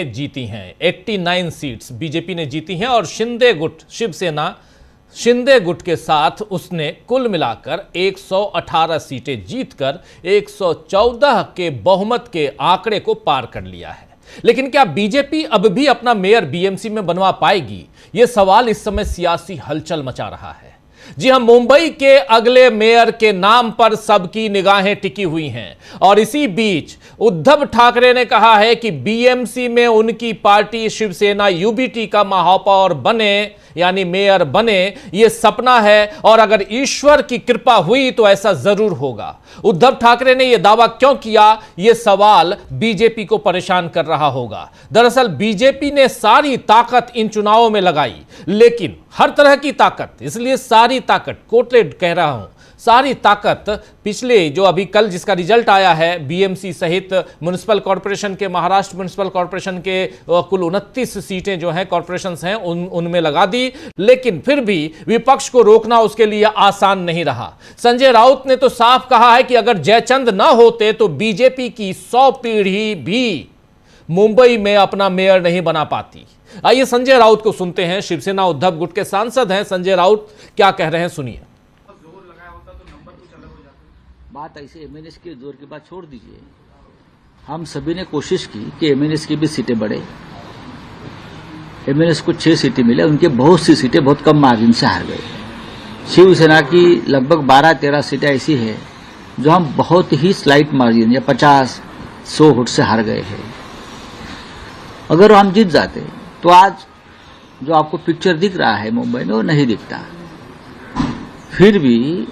जीती हैं 89 seats BJP ने जीती हैं और शिंदे गुट शिवसेना शिंदे गुट के साथ उसने कुल मिलाकर 118 सीटें जीतकर 114 के बहुमत के आंकड़े को पार कर लिया है। लेकिन क्या बीजेपी अब भी अपना मेयर बीएमसी में बनवा पाएगी? यह सवाल इस समय सियासी हलचल मचा रहा है। जी हां, मुंबई के अगले मेयर के नाम पर सबकी निगाहें टिकी हुई हैं और इसी बीच उद्धव ठाकरे ने कहा है कि बीएमसी में उनकी पार्टी शिवसेना यूबीटी का महापौर बने यानी मेयर बने, यह सपना है और अगर ईश्वर की कृपा हुई तो ऐसा जरूर होगा। उद्धव ठाकरे ने यह दावा क्यों किया, यह सवाल बीजेपी को परेशान कर रहा होगा। दरअसल बीजेपी ने सारी ताकत इन चुनावों में लगाई, लेकिन हर तरह की ताकत, इसलिए सारी ताकत कोटेड कह रहा हूं, सारी ताकत पिछले जो अभी कल जिसका रिजल्ट आया है बीएमसी सहित म्युनिसिपल कॉर्पोरेशन के, महाराष्ट्र म्युनिसिपल कॉर्पोरेशन के कुल 29 सीटें जो हैं कॉर्पोरेशंस हैं उनमें लगा दी। लेकिन फिर भी विपक्ष को रोकना उसके लिए आसान नहीं रहा। संजय राउत ने तो साफ कहा है कि अगर जयचंद ना होते तो बीजेपी की 100 पीढ़ी भी मुंबई में अपना मेयर नहीं बना पाती। आइए संजय राउत को सुनते हैं। शिवसेना उद्धव गुट के सांसद हैं संजय राउत, क्या कह रहे हैं सुनिए। बात ऐसे एमएनएस के जोर की बात छोड़ दीजिए। हम सभी ने कोशिश की कि एमएनएस की भी सीटें बढ़े। एमएनएस को 6 सीटें मिले, उनके बहुत सी सीटें बहुत कम मार्जिन से हार गए। शिवसेना की लगभग 12-13 सीटें ऐसी है जो हम बहुत ही स्लाइट मार्जिन या 50-100 वोट से हार गए हैं। अगर हम जीत जाते तो आज जो आपको पिक्चर दिख रहा है मुंबई में वो नहीं दिखता। फिर भी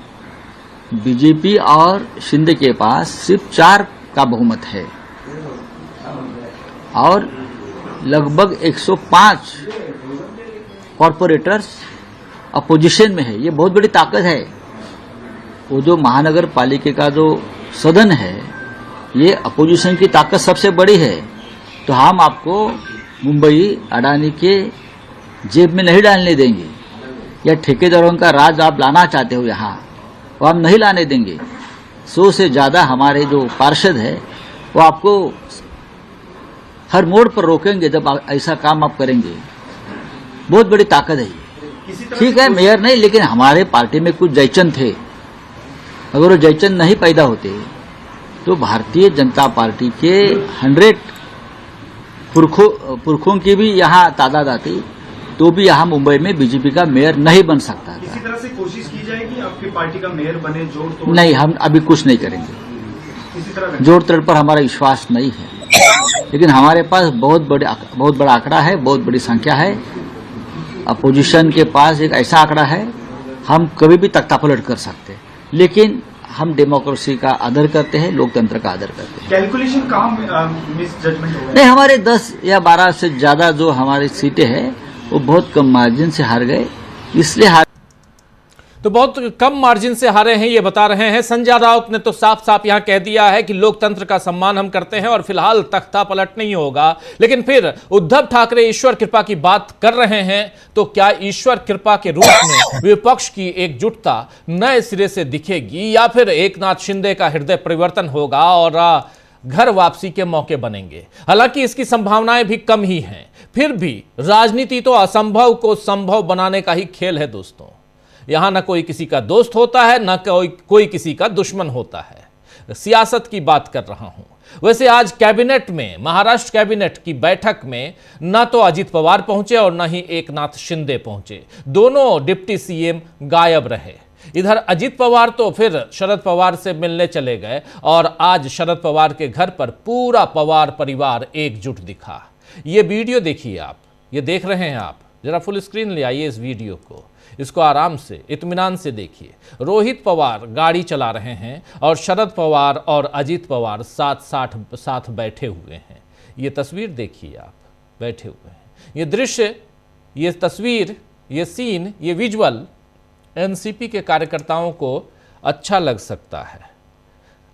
बीजेपी और शिंदे के पास सिर्फ 4 का बहुमत है और लगभग 105 कॉर्पोरेटर्स अपोजिशन में है। ये बहुत बड़ी ताकत है। वो जो महानगर पालिका का जो सदन है, ये अपोजिशन की ताकत सबसे बड़ी है। तो हम आपको मुंबई अडानी के जेब में नहीं डालने देंगे, या ठेकेदारों का राज आप लाना चाहते हो यहाँ, वो हम नहीं लाने देंगे। 100 से ज्यादा हमारे जो पार्षद है वो आपको हर मोड़ पर रोकेंगे जब ऐसा काम आप करेंगे। बहुत बड़ी ताकत है। ठीक है, मेयर नहीं, लेकिन हमारे पार्टी में कुछ जयचंद थे। अगर वो जयचंद नहीं पैदा होते तो भारतीय जनता पार्टी के 100 पुरखों की भी यहाँ तादाद आती तो भी यहाँ मुंबई में बीजेपी का मेयर नहीं बन सकता था। इसी तरह से कोशिश की जाएगी आपकी पार्टी का मेयर बने, जोड़ तोड़? नहीं, हम अभी कुछ नहीं करेंगे। इसी तरह जोड़ तोड़ पर हमारा विश्वास नहीं है, लेकिन हमारे पास बहुत बड़ा आंकड़ा है, बहुत बड़ी संख्या है। अपोजिशन के पास एक ऐसा आंकड़ा है, हम कभी भी तख्तापलट कर सकते हैं, लेकिन हम डेमोक्रेसी का आदर करते हैं, लोकतंत्र का आदर करते हैं। कैलकुलेशन कहाँ मिस जजमेंट हो गया? नहीं, हमारे 10 या 12 से ज्यादा जो हमारी सीटें हैं वो बहुत कम मार्जिन से हार गए, इसलिए तो बहुत कम मार्जिन से हारे हैं ये बता रहे हैं। संजय राउत ने तो साफ साफ यहां कह दिया है कि लोकतंत्र का सम्मान हम करते हैं और फिलहाल तख्ता पलट नहीं होगा। लेकिन फिर उद्धव ठाकरे ईश्वर कृपा की बात कर रहे हैं, तो क्या ईश्वर कृपा के रूप में विपक्ष की एकजुटता नए सिरे से दिखेगी या फिर एकनाथ शिंदे का हृदय परिवर्तन होगा और घर वापसी के मौके बनेंगे? हालांकि इसकी संभावनाएं भी कम ही हैं। फिर भी राजनीति तो असंभव को संभव बनाने का ही खेल है दोस्तों। यहां ना कोई किसी का दोस्त होता है, ना कोई किसी का दुश्मन होता है। सियासत की बात कर रहा हूं। वैसे आज कैबिनेट में, महाराष्ट्र कैबिनेट की बैठक में ना तो अजित पवार पहुंचे और ना ही एकनाथ शिंदे पहुंचे। दोनों डिप्टी सीएम गायब रहे। इधर अजित पवार तो फिर शरद पवार से मिलने चले गए और आज शरद पवार के घर पर पूरा पवार परिवार एकजुट दिखा। ये वीडियो देखिए आप, ये देख रहे हैं आप, जरा फुल स्क्रीन ले आइए इस वीडियो को, इसको आराम से इत्मीनान से देखिए। रोहित पवार गाड़ी चला रहे हैं और शरद पवार और अजित पवार साथ बैठे हुए हैं। ये तस्वीर देखिए आप, बैठे हुए हैं। ये दृश्य, ये तस्वीर, ये सीन, ये विजुअल एनसीपी के कार्यकर्ताओं को अच्छा लग सकता है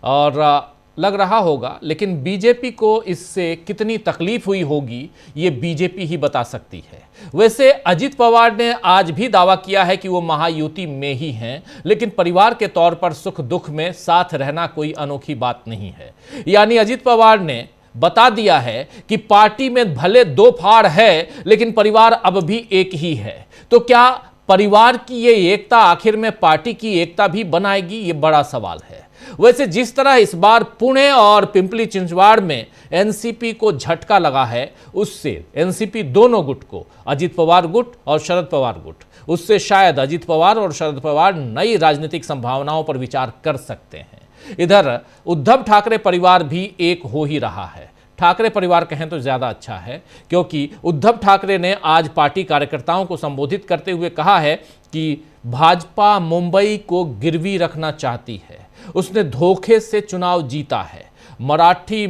और लग रहा होगा, लेकिन बीजेपी को इससे कितनी तकलीफ हुई होगी ये बीजेपी ही बता सकती है। वैसे अजित पवार ने आज भी दावा किया है कि वो महायुति में ही हैं, लेकिन परिवार के तौर पर सुख दुख में साथ रहना कोई अनोखी बात नहीं है। यानी अजित पवार ने बता दिया है कि पार्टी में भले दो फाड़ है लेकिन परिवार अब भी एक ही है। तो क्या परिवार की ये एकता आखिर में पार्टी की एकता भी बनाएगी, ये बड़ा सवाल है। वैसे जिस तरह इस बार पुणे और पिंपली चिंचवाड़ में एनसीपी को झटका लगा है, उससे एनसीपी दोनों गुट को, अजित पवार गुट और शरद पवार गुट, उससे शायद अजित पवार और शरद पवार नई राजनीतिक संभावनाओं पर विचार कर सकते हैं। इधर उद्धव ठाकरे परिवार भी एक हो ही रहा है। ठाकरे परिवार कहें तो ज्यादा अच्छा है, क्योंकि उद्धव ठाकरे ने आज पार्टी कार्यकर्ताओं को संबोधित करते हुए कहा है कि भाजपा मुंबई को गिरवी रखना चाहती है, उसने धोखे से चुनाव जीता है, मराठी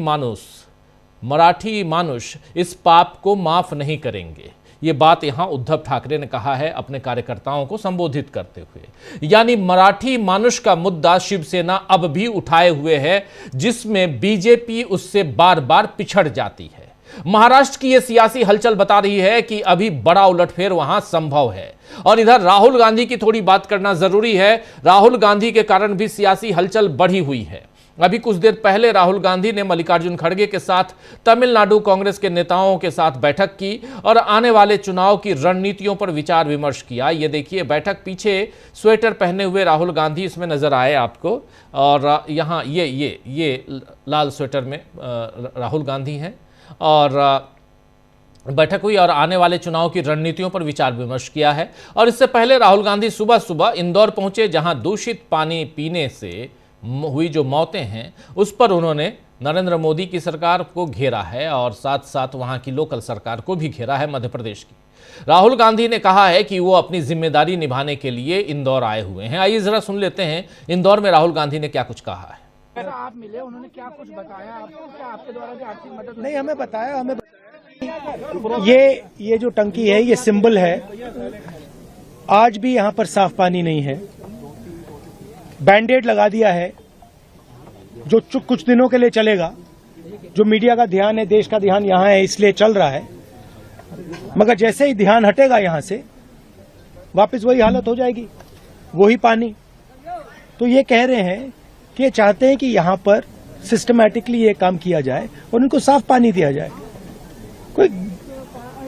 मानुष इस पाप को माफ नहीं करेंगे। ये बात यहां उद्धव ठाकरे ने कहा है अपने कार्यकर्ताओं को संबोधित करते हुए। यानी मराठी मानुष का मुद्दा शिवसेना अब भी उठाए हुए है, जिसमें बीजेपी उससे बार बार पिछड़ जाती है। महाराष्ट्र की यह सियासी हलचल बता रही है कि अभी बड़ा उलटफेर वहां संभव है। और इधर राहुल गांधी की थोड़ी बात करना जरूरी है। राहुल गांधी के कारण भी सियासी हलचल बढ़ी हुई है। अभी कुछ देर पहले राहुल गांधी ने मल्लिकार्जुन खड़गे के साथ तमिलनाडु कांग्रेस के नेताओं के साथ बैठक की और आने वाले चुनाव की रणनीतियों पर विचार विमर्श किया। ये देखिए, बैठक पीछे स्वेटर पहने हुए राहुल गांधी इसमें नजर आए आपको, और यहाँ ये लाल स्वेटर में राहुल गांधी हैं। और बैठक हुई और आने वाले चुनाव की रणनीतियों पर विचार विमर्श किया है। और इससे पहले राहुल गांधी सुबह सुबह इंदौर पहुंचे, जहां दूषित पानी पीने से हुई जो मौतें हैं उस पर उन्होंने नरेंद्र मोदी की सरकार को घेरा है और साथ साथ वहां की लोकल सरकार को भी घेरा है, मध्य प्रदेश की। राहुल गांधी ने कहा है कि वो अपनी जिम्मेदारी निभाने के लिए इंदौर आए हुए हैं। आइए जरा सुन लेते हैं इंदौर में राहुल गांधी ने क्या कुछ कहा है। आप मिले, उन्होंने क्या कुछ बताया आपको? क्या आपके द्वारा जो आर्थिक मदद नहीं हमें बताया, ये जो टंकी है ये सिंबल है। आज भी यहाँ पर साफ पानी नहीं है, बैंडेड लगा दिया है जो कुछ दिनों के लिए चलेगा। जो मीडिया का ध्यान है, देश का ध्यान यहाँ है, इसलिए चल रहा है। मगर जैसे ही ध्यान हटेगा यहाँ से, वापस वही हालत हो जाएगी, वही पानी। तो ये कह रहे हैं कि ये चाहते हैं कि यहाँ पर सिस्टमैटिकली ये काम किया जाए और उनको साफ पानी दिया जाए। कोई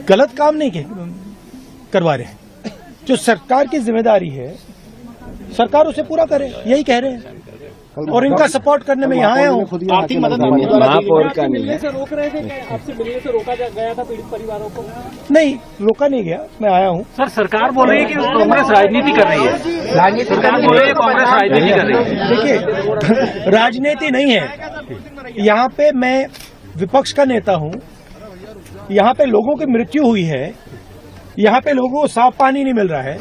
गलत काम नहीं करवा रहे हैं। जो सरकार की जिम्मेदारी है, सरकार उसे पूरा करे, यही कह रहे हैं। और इनका सपोर्ट करने में यहाँ आया हूँ। आर्थिक मदद महापौर का नहीं है। रोक रहे थे, आपसे मिलने से रोका गया था पीड़ित परिवारों को? नहीं, रोका नहीं गया, मैं आया हूँ। सर, सरकार बोल रही है कि कांग्रेस राजनीति कर रही है। सरकार बोल रही है कांग्रेस राजनीति कर रही है। देखिए, राजनीति नहीं है यहाँ पे। मैं विपक्ष का नेता हूँ। यहाँ पे लोगों की मृत्यु हुई है, यहाँ पे लोगों को साफ पानी नहीं मिल रहा है।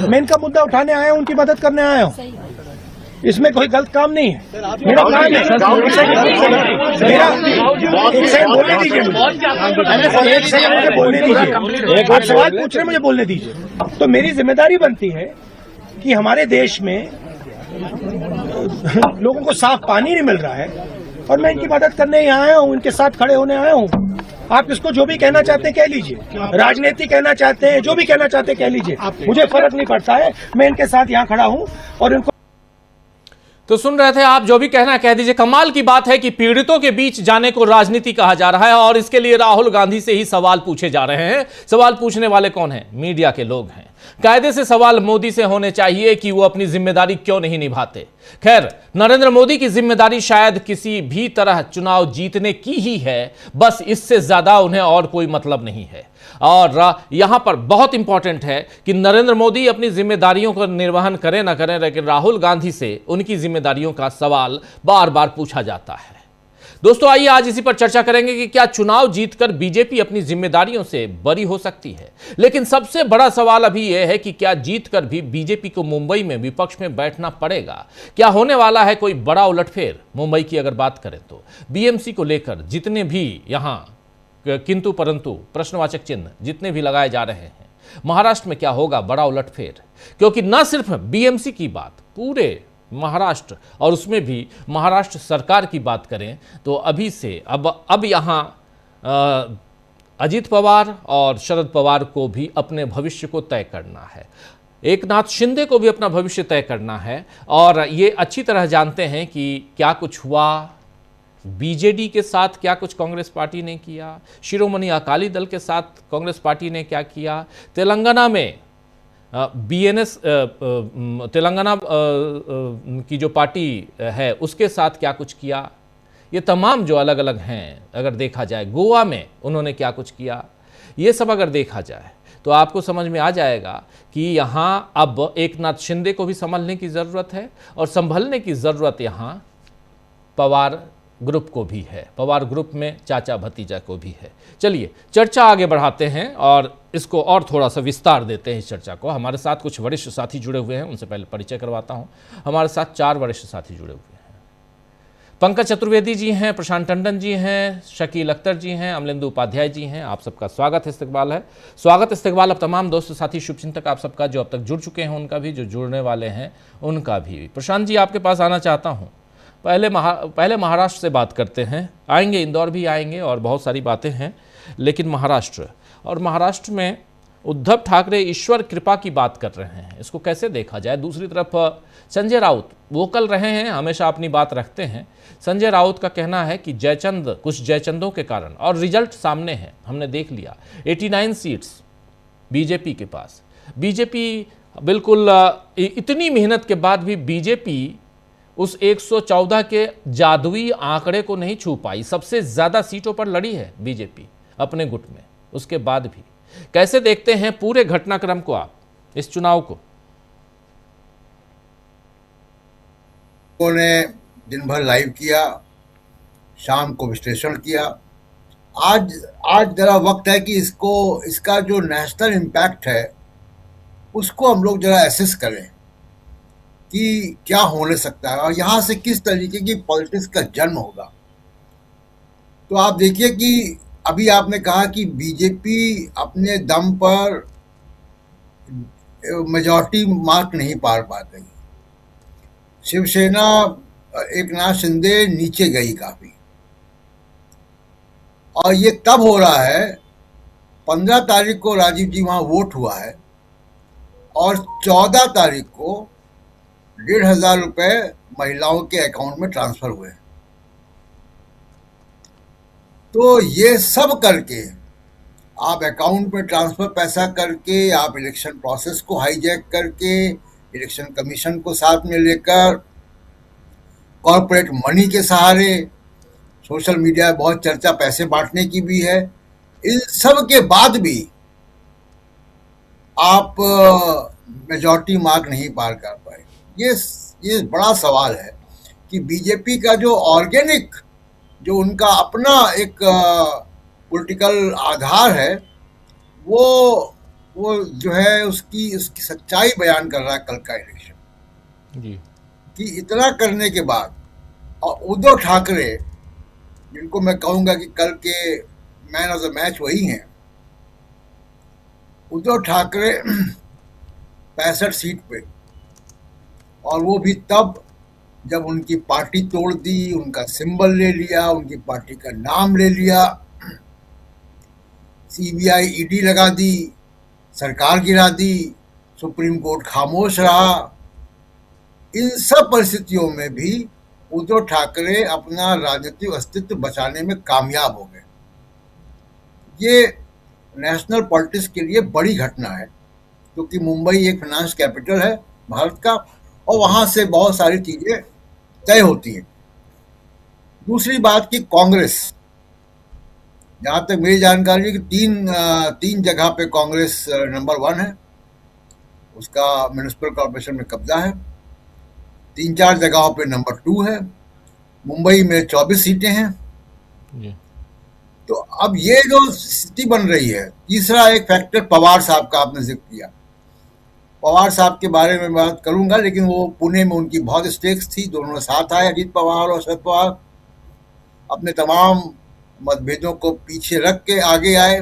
मैं इनका मुद्दा उठाने आया हूँ, उनकी मदद करने आया हूँ। इसमें कोई गलत काम नहीं है। मेरा काम है, एक सेकंड बोलने दीजिए मुझे, एक सेकंड मुझे बोलने दीजिए। आप सवाल पूछ रहे, मुझे बोलने दीजिए। तो मेरी जिम्मेदारी बनती है कि हमारे देश में लोगों को साफ पानी नहीं मिल रहा है और मैं इनकी मदद करने यहाँ आया हूँ, इनके साथ खड़े होने आया हूँ। आप इसको जो भी कहना चाहते हैं कह लीजिए, राजनीति कहना चाहते हैं, जो भी कहना चाहते हैं कह लीजिए, मुझे फर्क नहीं पड़ता है। मैं इनके साथ यहाँ खड़ा हूँ और इनको। तो सुन रहे थे आप, जो भी कहना कह दीजिए। कमाल की बात है कि पीड़ितों के बीच जाने को राजनीति कहा जा रहा है और इसके लिए राहुल गांधी से ही सवाल पूछे जा रहे हैं। सवाल पूछने वाले कौन हैं? मीडिया के लोग हैं। कायदे से सवाल मोदी से होने चाहिए कि वो अपनी जिम्मेदारी क्यों नहीं निभाते। खैर, नरेंद्र मोदी की जिम्मेदारी शायद किसी भी तरह चुनाव जीतने की ही है, बस इससे ज्यादा उन्हें और कोई मतलब नहीं है। और यहां पर बहुत इंपॉर्टेंट है कि नरेंद्र मोदी अपनी जिम्मेदारियों का निर्वहन करें ना करें, लेकिन राहुल गांधी से उनकी जिम्मेदारियों का सवाल बार बार पूछा जाता है। दोस्तों, आइए आज इसी पर चर्चा करेंगे कि क्या चुनाव जीतकर बीजेपी अपनी जिम्मेदारियों से बरी हो सकती है। लेकिन सबसे बड़ा सवाल अभी यह है कि क्या जीतकर भी बीजेपी को मुंबई में विपक्ष में बैठना पड़ेगा? क्या होने वाला है कोई बड़ा उलटफेर? मुंबई की अगर बात करें तो बीएमसी को लेकर जितने भी यहां किंतु परंतु प्रश्नवाचक चिन्ह जितने भी लगाए जा रहे हैं, महाराष्ट्र में क्या होगा बड़ा उलटफेर? क्योंकि न सिर्फ बीएमसी की बात, पूरे महाराष्ट्र, और उसमें भी महाराष्ट्र सरकार की बात करें तो अभी से अब यहाँ अजित पवार और शरद पवार को भी अपने भविष्य को तय करना है। एकनाथ शिंदे को भी अपना भविष्य तय करना है और ये अच्छी तरह जानते हैं कि क्या कुछ हुआ बीजेडी के साथ क्या कुछ कांग्रेस पार्टी ने किया, शिरोमणि अकाली दल के साथ कांग्रेस पार्टी ने क्या किया, तेलंगाना में बीएनएस तेलंगाना की जो पार्टी है उसके साथ क्या कुछ किया, ये तमाम जो अलग अलग हैं अगर देखा जाए, गोवा में उन्होंने क्या कुछ किया, ये सब अगर देखा जाए तो आपको समझ में आ जाएगा कि यहाँ अब एकनाथ शिंदे को भी संभलने की ज़रूरत है और संभलने की ज़रूरत यहाँ पवार ग्रुप को भी है, पवार ग्रुप में चाचा भतीजा को भी है। चलिए चर्चा आगे बढ़ाते हैं और इसको और थोड़ा सा विस्तार देते हैं इस चर्चा को। हमारे साथ कुछ वरिष्ठ साथी जुड़े हुए हैं, उनसे पहले परिचय करवाता हूं। हमारे साथ 4 वरिष्ठ साथी जुड़े हुए हैं। पंकज चतुर्वेदी जी हैं, प्रशांत टंडन जी हैं, शकील अख्तर जी हैं, अमलेंदु उपाध्याय जी हैं। आप सबका स्वागत इस्तकबाल है। स्वागत इस्तकबाल अब तमाम दोस्त साथी शुभचिंतक आप सबका, जो अब तक जुड़ चुके हैं उनका भी, जो जुड़ने वाले हैं उनका भी। प्रशांत जी आपके पास आना चाहता हूँ। पहले महाराष्ट्र से बात करते हैं, आएंगे इंदौर भी आएंगे और बहुत सारी बातें हैं, लेकिन महाराष्ट्र में उद्धव ठाकरे ईश्वर कृपा की बात कर रहे हैं, इसको कैसे देखा जाए। दूसरी तरफ संजय राउत वोकल रहे हैं, हमेशा अपनी बात रखते हैं। संजय राउत का कहना है कि कुछ जयचंदों के कारण, और रिजल्ट सामने है, हमने देख लिया 89 सीट्स बीजेपी के पास। बीजेपी बिल्कुल इतनी मेहनत के बाद भी बीजेपी उस 114 के जादुई आंकड़े को नहीं छू पाई। सबसे ज्यादा सीटों पर लड़ी है बीजेपी अपने गुट में, उसके बाद भी। कैसे देखते हैं पूरे घटनाक्रम को आप, इस चुनाव को? ने दिन भर लाइव किया, शाम को विश्लेषण किया। आज जरा वक्त है कि इसका जो नेशनल इम्पैक्ट है उसको हम लोग जरा एसेस करें कि क्या होने सकता है और यहाँ से किस तरीके की पॉलिटिक्स का जन्म होगा। तो आप देखिए कि अभी आपने कहा कि बीजेपी अपने दम पर मेजॉरिटी मार्क नहीं पार पा गई, शिवसेना एकनाथ शिंदे नीचे गई काफी, और ये तब हो रहा है 15 तारीख को राजीव जी वहां वोट हुआ है और 14 तारीख को 1,500 रुपए महिलाओं के अकाउंट में ट्रांसफर हुए। तो ये सब करके आप अकाउंट में ट्रांसफर पैसा करके, आप इलेक्शन प्रोसेस को हाईजैक करके, इलेक्शन कमीशन को साथ में लेकर, कॉर्पोरेट मनी के सहारे, सोशल मीडिया बहुत चर्चा पैसे बांटने की भी है, इन सब के बाद भी आप मेजॉरिटी मार्क नहीं पार कर पाए। ये बड़ा सवाल है कि बीजेपी का जो ऑर्गेनिक, जो उनका अपना एक पॉलिटिकल आधार है, वो जो है उसकी सच्चाई बयान कर रहा है कल का इलेक्शन जी। कि इतना करने के बाद, और उद्धव ठाकरे, जिनको मैं कहूंगा कि कल के मैन ऑफ द मैच वही हैं, उद्धव ठाकरे 65 सीट पे, और वो भी तब जब उनकी पार्टी तोड़ दी, उनका सिंबल ले लिया, उनकी पार्टी का नाम ले लिया, सीबीआई ईडी लगा दी, सरकार गिरा दी, सुप्रीम कोर्ट खामोश रहा। इन सब परिस्थितियों में भी उद्धव ठाकरे अपना राजनीतिक अस्तित्व बचाने में कामयाब हो गए। ये नेशनल पॉलिटिक्स के लिए बड़ी घटना है, क्योंकि मुंबई एक फाइनेंस कैपिटल है भारत का, और वहां से बहुत सारी चीजें तय होती हैं। दूसरी बात कि कांग्रेस, जहां तक मेरी जानकारी है कि तीन जगह पे कांग्रेस नंबर 1 है, उसका म्युनिसिपल कॉर्पोरेशन में कब्जा है। 3-4 जगहों पे नंबर 2 है। मुंबई में 24 सीटें हैं। तो अब ये जो स्थिति बन रही है, तीसरा एक फैक्टर पवार साहब का आपने जिक्र किया। पवार साहब के बारे में बात करूंगा, लेकिन वो पुणे में उनकी बहुत स्टेक्स थी, दोनों साथ आए, अजीत पवार और शरद पवार, अपने तमाम मतभेदों को पीछे रख के आगे आए।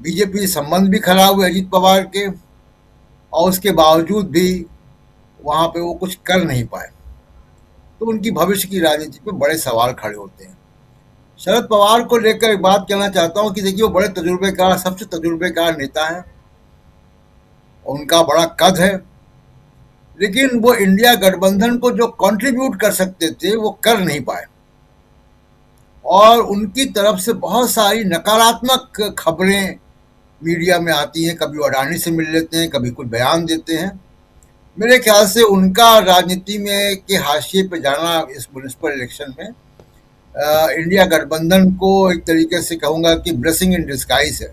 बीजेपी से संबंध भी खराब हुए अजीत पवार के, और उसके बावजूद भी वहां पे वो कुछ कर नहीं पाए। तो उनकी भविष्य की राजनीति पे बड़े सवाल खड़े होते हैं। शरद पवार को लेकर एक बात कहना चाहता हूं कि देखिए, वो बड़े तजुर्बेकार, सबसे तजुर्बेकार नेता है, उनका बड़ा कद है, लेकिन वो इंडिया गठबंधन को जो कंट्रीब्यूट कर सकते थे वो कर नहीं पाए। और उनकी तरफ से बहुत सारी नकारात्मक खबरें मीडिया में आती हैं। कभी वो अडानी से मिल लेते हैं, कभी कुछ बयान देते हैं। मेरे ख्याल से उनका राजनीति में के हाशिए पे जाना इस म्युनिसिपल इलेक्शन में इंडिया गठबंधन को एक तरीके से कहूँगा कि ब्लेसिंग इन डिस्गाइज है,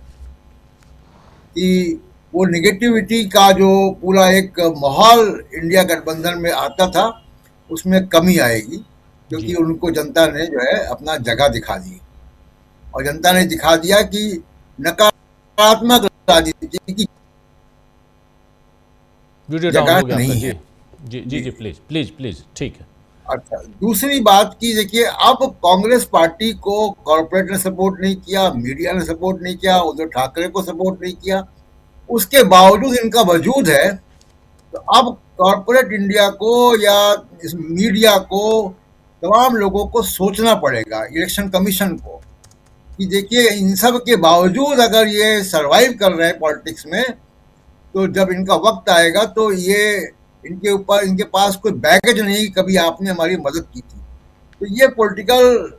कि वो निगेटिविटी का जो पूरा एक माहौल इंडिया गठबंधन में आता था उसमें कमी आएगी, क्योंकि उनको जनता ने जो है अपना जगह दिखा दी और जनता ने दिखा दिया कि नकारात्मक राजनीति की जगह नहीं है। जी प्लीज ठीक है। अच्छा, दूसरी बात की देखिए, अब कांग्रेस पार्टी को कॉर्पोरेट ने सपोर्ट नहीं किया, मीडिया ने सपोर्ट नहीं किया, उद्धव ठाकरे को सपोर्ट नहीं किया, उसके बावजूद इनका वजूद है। तो अब कॉर्पोरेट इंडिया को या इस मीडिया को, तमाम लोगों को सोचना पड़ेगा, इलेक्शन कमीशन को, कि देखिए इन सब के बावजूद अगर ये सरवाइव कर रहे हैं पॉलिटिक्स में, तो जब इनका वक्त आएगा तो ये इनके पास कोई बैगेज नहीं, कभी आपने हमारी मदद की थी। तो ये पॉलिटिकल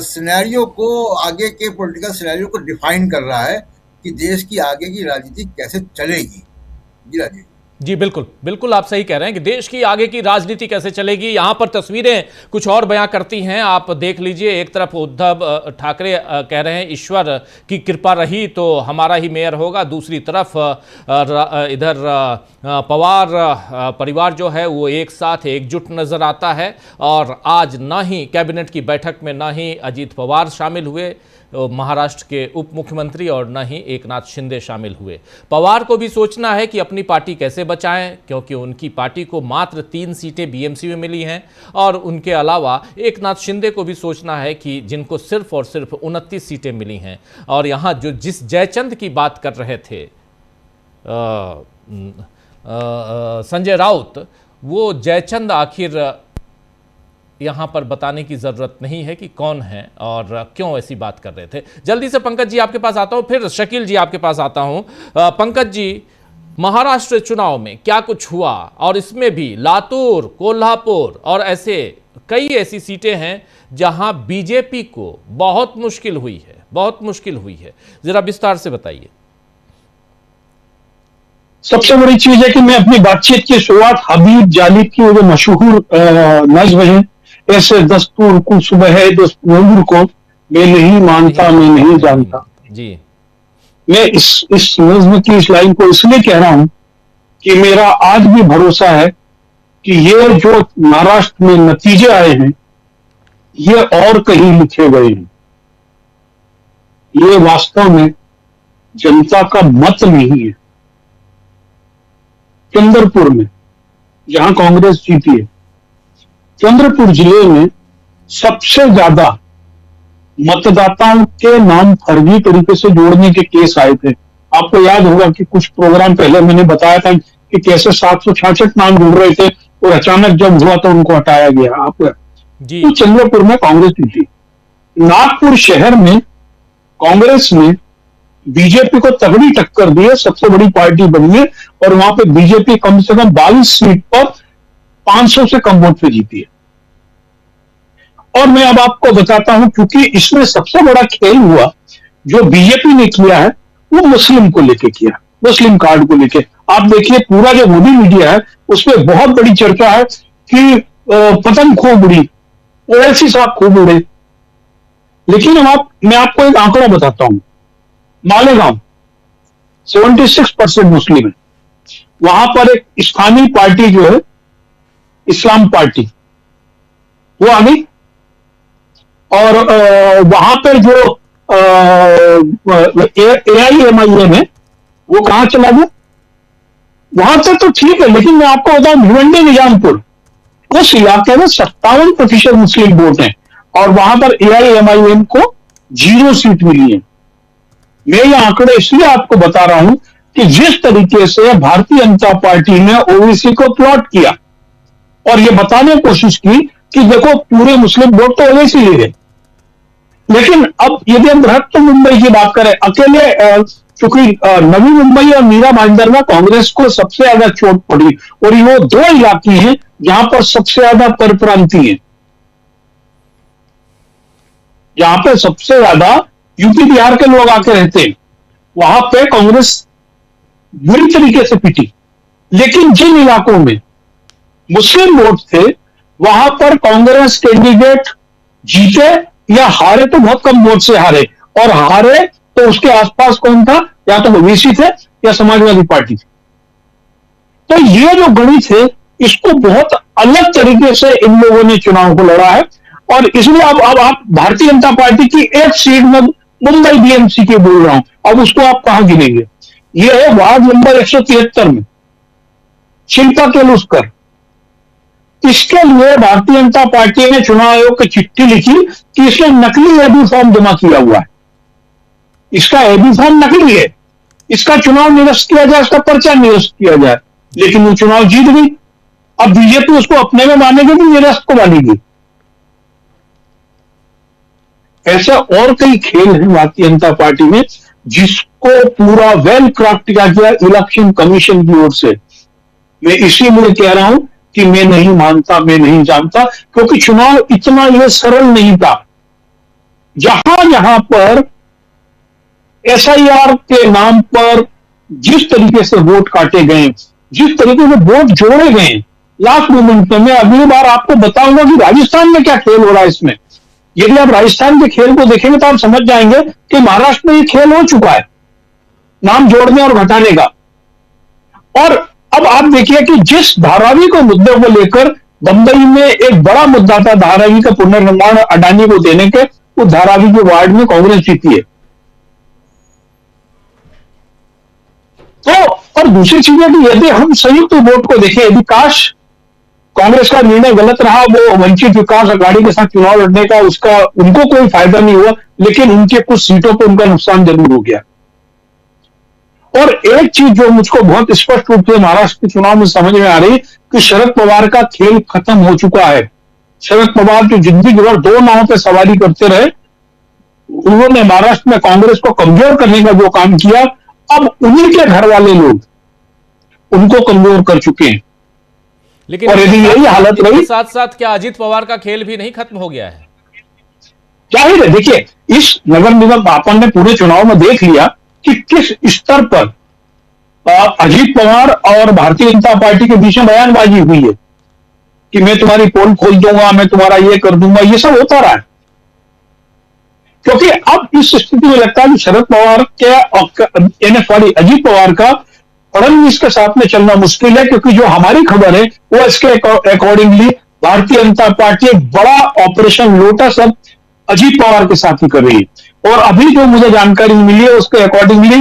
सिनेरियो को, आगे के पॉलिटिकल सिनेरियो को डिफाइन कर रहा है कि देश की आगे की राजनीति कैसे चलेगी। जी राजीव जी, बिल्कुल आप सही कह रहे हैं कि देश की आगे की राजनीति कैसे चलेगी। यहां पर तस्वीरें कुछ और बयां करती हैं, आप देख लीजिए। एक तरफ उद्धव ठाकरे कह रहे हैं ईश्वर की कृपा रही तो हमारा ही मेयर होगा, दूसरी तरफ इधर पवार परिवार जो है वो एक साथ एकजुट नजर आता है। और आज ना ही कैबिनेट की बैठक में ना ही अजीत पवार शामिल हुए, महाराष्ट्र के उप मुख्यमंत्री, और न ही एकनाथ शिंदे शामिल हुए। पवार को भी सोचना है कि अपनी पार्टी कैसे बचाएं, क्योंकि उनकी पार्टी को मात्र 3 सीटें बीएमसी में मिली हैं। और उनके अलावा एकनाथ शिंदे को भी सोचना है कि जिनको सिर्फ और सिर्फ 29 सीटें मिली हैं। और यहाँ जो जिस जयचंद की बात कर रहे थे संजय राउत, वो जयचंद आखिर यहाँ पर बताने की ज़रूरत नहीं है कि कौन है और क्यों ऐसी बात कर रहे थे। जल्दी से पंकज जी आपके पास आता हूँ, फिर शकील जी आपके पास आता हूँ। पंकज जी, महाराष्ट्र चुनाव में क्या कुछ हुआ, और इसमें भी लातूर, कोल्हापुर और ऐसी सीटें हैं जहां बीजेपी को बहुत मुश्किल हुई है, जरा विस्तार से बताइए। सबसे बड़ी चीज है कि मैं अपनी बातचीत की शुरुआत हबीब जालिब की जो मशहूर नज्म है, ऐसे दस्तूर को सुबह है दस्तूर को मैं नहीं मानता, मैं नहीं जानता जी। मैं इस नज्म की इस लाइन को इसलिए कह रहा हूं कि मेरा आज भी भरोसा है कि ये जो महाराष्ट्र में नतीजे आए हैं ये और कहीं लिखे गए हैं, ये वास्तव में जनता का मत नहीं है। चंद्रपुर में जहां कांग्रेस जीती है, चंद्रपुर जिले में सबसे ज्यादा मतदाताओं के नाम फर्जी तरीके से जोड़ने के केस आए थे। आपको याद होगा कि कुछ प्रोग्राम पहले मैंने बताया था कि कैसे 766 नाम जुड़ रहे थे और अचानक जब हुआ तो उनको हटाया गया। आपको तो चंद्रपुर में कांग्रेस जीती। नागपुर शहर में कांग्रेस ने बीजेपी को तगड़ी टक्कर दी है, सबसे बड़ी पार्टी बनी है और वहां पे बीजेपी कम से कम 22 सीट पर 500 से कम वोट पे जीती है। और मैं अब आपको बताता हूं, क्योंकि इसमें सबसे बड़ा खेल हुआ जो बीजेपी ने किया है वो मुस्लिम को लेके किया, मुस्लिम कार्ड को लेके। आप देखिए पूरा जो मोदी मीडिया है उसमें बहुत बड़ी चर्चा है कि पतंग खूब उड़ी, ओवैसी साहब खूब उड़े। लेकिन मैं आपको एक आंकड़ा बताता हूं। मालेगांव 76% मुस्लिम है, वहां पर एक स्थानीय पार्टी जो है इस्लाम पार्टी वो आ गई और वहां पर जो AIMIM है वो कहां चला गया। वहां तक तो ठीक है, लेकिन मैं आपको बताऊं भिवंडी निजामपुर उस इलाके में 57% मुस्लिम वोट हैं और वहां पर AIMIM को 0 सीट मिली है। मैं ये आंकड़े इसलिए आपको बता रहा हूं कि जिस तरीके से भारतीय जनता पार्टी ने ओबीसी को प्लॉट किया और ये बताने की कोशिश की कि देखो पूरे मुस्लिम वोट तो ओबीसी ले गए। लेकिन अब यदि हम बृहत्त मुंबई की बात करें, अकेले चूंकि नवी मुंबई और मीरा भाईंदर में कांग्रेस को सबसे ज्यादा चोट पड़ी और ये 2 इलाके हैं जहां पर सबसे ज्यादा परप्रांतीय है। जहां पे सबसे ज्यादा यूपी बिहार के लोग आके रहते हैं, वहां पे कांग्रेस बुरी तरीके से पिटी। लेकिन जिन इलाकों में मुस्लिम वोट थे, वहां पर कांग्रेस कैंडिडेट जीते या हारे तो बहुत कम वोट से हारे, और हारे तो उसके आसपास कौन था, या तो ओबीसी थे या समाजवादी पार्टी थी। तो ये जो गणित है, इसको बहुत अलग तरीके से इन लोगों ने चुनाव को लड़ा है। और इसलिए अब आप भारतीय जनता पार्टी की एक सीट में मुंबई बीएमसी की बोल रहा हूं, अब उसको आप कहां गिनेंगे? ये है वार्ड नंबर 173 में शिल्पा केलुस्कर। इसके लिए भारतीय जनता पार्टी ने चुनाव आयोग को चिट्ठी लिखी कि इसने नकली एबी फॉर्म जमा किया हुआ है, इसका एबी फॉर्म नकली है, इसका चुनाव निरस्त किया जाए, इसका पर्चा निरस्त किया जाए। लेकिन वो चुनाव जीत गई। अब बीजेपी उसको अपने में मानेगी कि निरस्त को मानेगी? ऐसे और कई खेल हैं भारतीय जनता पार्टी में, जिसको पूरा वेल क्राफ्ट किया गया इलेक्शन कमीशन की ओर से। मैं इसीलिए कह रहा हूं कि मैं नहीं मानता, मैं नहीं जानता, क्योंकि चुनाव इतना यह सरल नहीं था। जहां जहां पर एसआईआर के नाम पर जिस तरीके से वोट काटे गए, जिस तरीके से वोट जोड़े गए लास्ट मोमेंट में, मैं अगली बार आपको बताऊंगा कि राजस्थान में क्या खेल हो रहा है इसमें। यदि आप राजस्थान के खेल को देखेंगे तो आप समझ जाएंगे कि महाराष्ट्र में ये खेल हो चुका है, नाम जोड़ने और घटाने का। और अब आप देखिए कि जिस धारावी को मुद्दे को लेकर बंबई में एक बड़ा मुद्दा था, धारावी का पुनर्निर्माण अडानी को देने के, उस धारावी के वार्ड में कांग्रेस जीती है। तो और दूसरी चीज है कि यदि हम संयुक्त वोट को देखें, यदि काश कांग्रेस का निर्णय गलत रहा, वो वंचित विकास अघाड़ी के साथ चुनाव लड़ने का, उसका उनको कोई फायदा नहीं हुआ, लेकिन उनके कुछ सीटों पर उनका नुकसान जरूर हो गया। और एक चीज जो मुझको बहुत स्पष्ट रूप से महाराष्ट्र के चुनाव में समझ में आ रही कि शरद पवार का खेल खत्म हो चुका है। शरद पवार जो जिंदगी भर दो नावों पर सवारी करते रहे, उन्होंने महाराष्ट्र में कांग्रेस को कमजोर करने का जो काम किया, अब उन्हीं के घर वाले लोग उनको कमजोर कर चुके हैं। लेकिन और यदि यही हालत रही, साथ साथ क्या अजीत पवार का खेल भी नहीं खत्म हो गया है? जाहिर है, देखिए इस नगर निगम अपन ने पूरे चुनाव में देख लिया कि किस स्तर पर अजीत पवार और भारतीय जनता पार्टी के बीच में बयानबाजी हुई है कि मैं तुम्हारी पोल खोल दूंगा, मैं तुम्हारा ये कर दूंगा, ये सब होता रहा है। क्योंकि अब इस स्थिति में लगता है कि शरद पवार के अजीत पवार का फडणवीस के साथ में चलना मुश्किल है, क्योंकि जो हमारी खबर है वो इसके अकॉर्डिंगली भारतीय जनता पार्टी एक बड़ा ऑपरेशन लोटस अब अजीत पवार के साथ ही कर रही है। और अभी जो मुझे जानकारी मिली है उसके अकॉर्डिंगली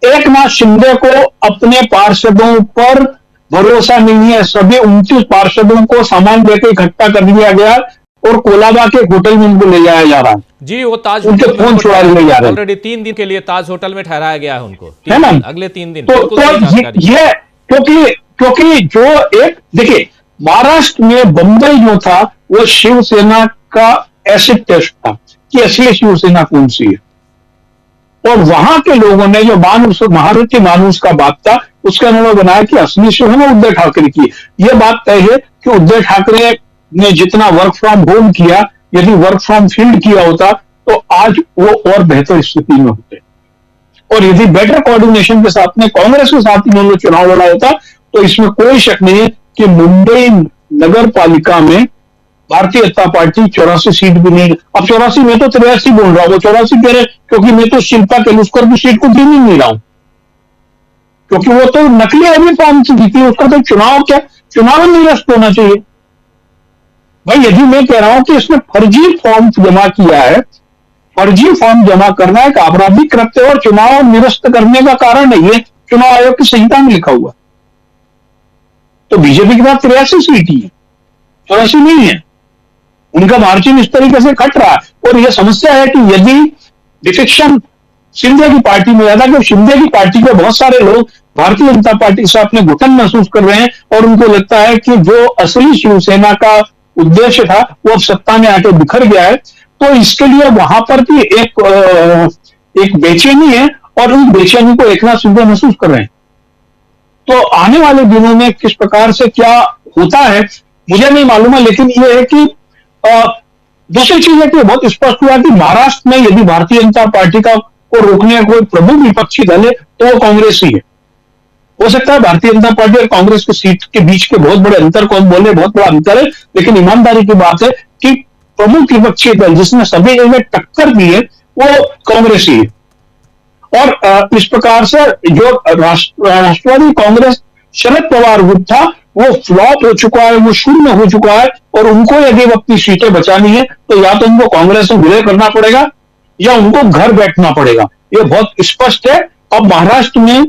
एकनाथ शिंदे को अपने पार्षदों पर भरोसा नहीं है। सभी 29 पार्षदों को सामान देकर इकट्ठा कर दिया गया और कोलाबा के होटल में उनको ले जाया जा रहा है। जी, वो ताज उनके होटल फोन चुरा ले जा रहे हैं। ऑलरेडी 3 दिन के लिए ताज होटल में ठहराया गया है उनको, है ना? अगले 3 दिन। तो ये क्योंकि जो एक देखिए महाराष्ट्र में बंबई जो था वो शिवसेना का एसिड टेस्ट था कि असली शिवसेना कौन सी है। और वहां के लोगों ने जो महारथी मानुष का बात था, उसका उन्होंने बनाया कि असली शिवसेना उद्धव ठाकरे की। यह बात तय है कि उद्धव ठाकरे ने जितना वर्क फ्रॉम होम किया, यदि वर्क फ्रॉम फील्ड किया होता तो आज वो और बेहतर स्थिति में होते। और यदि बेटर कोऑर्डिनेशन के साथ में कांग्रेस के साथ इन्होंने चुनाव लड़ा होता तो इसमें कोई शक नहीं है कि मुंबई नगर पालिका में भारतीय जनता पार्टी 84 सीट भी नहीं, अब 84 में तो 83 बोल रहा हूं, वो 84 कह रहे क्योंकि मैं तो शिल्पा केलुस्कर की सीट को गिन ही नहीं रहा हूं, क्योंकि वो तो नकली एबी फॉर्म से जीती, उसका तो चुनाव निरस्त होना चाहिए। भाई यदि मैं कह रहा हूं कि इसने फर्जी फॉर्म जमा किया है, फर्जी फॉर्म जमा करना एक आपराधिक कृत्य और चुनाव निरस्त करने का कारण नहीं है, चुनाव आयोग की संहिता में लिखा हुआ। तो बीजेपी के पास 83 सीट ही है, 84 नहीं है। उनका मार्जिन इस तरीके से कट रहा है। और यह समस्या है कि यदि डिफेक्शन शिंदे की पार्टी में ज्यादा, कि शिंदे की पार्टी के बहुत सारे लोग भारतीय जनता पार्टी से अपने घुटन महसूस कर रहे हैं और उनको लगता है कि जो असली शिवसेना का उद्देश्य था वो अब सत्ता में आके बिखर गया है। तो इसके लिए वहां पर भी एक बेचैनी है और उस बेचैनी को एकनाथ शिंदे महसूस कर रहे हैं। तो आने वाले दिनों में किस प्रकार से क्या होता है मुझे नहीं मालूम है, लेकिन यह है कि दूसरी चीज है कि बहुत स्पष्ट हुआ कि महाराष्ट्र में यदि भारतीय जनता पार्टी का को रोकने का कोई प्रमुख विपक्षी दल है तो वो कांग्रेस ही है। हो सकता है भारतीय जनता पार्टी और कांग्रेस की सीट के बीच के बहुत बड़े अंतर को हम बोले, बहुत बड़ा अंतर है, लेकिन ईमानदारी की बात है कि प्रमुख विपक्षी दल जिसने सभी जगह टक्कर दी है वो कांग्रेस ही है। और इस प्रकार से जो राष्ट्रवादी कांग्रेस शरद पवार गुट था वो फ्लॉप हो चुका है, वो शून्य हो चुका है, और उनको यदि अपनी सीटें बचानी है तो या तो उनको कांग्रेस से विलय करना पड़ेगा या उनको घर बैठना पड़ेगा। ये बहुत स्पष्ट है। अब महाराष्ट्र में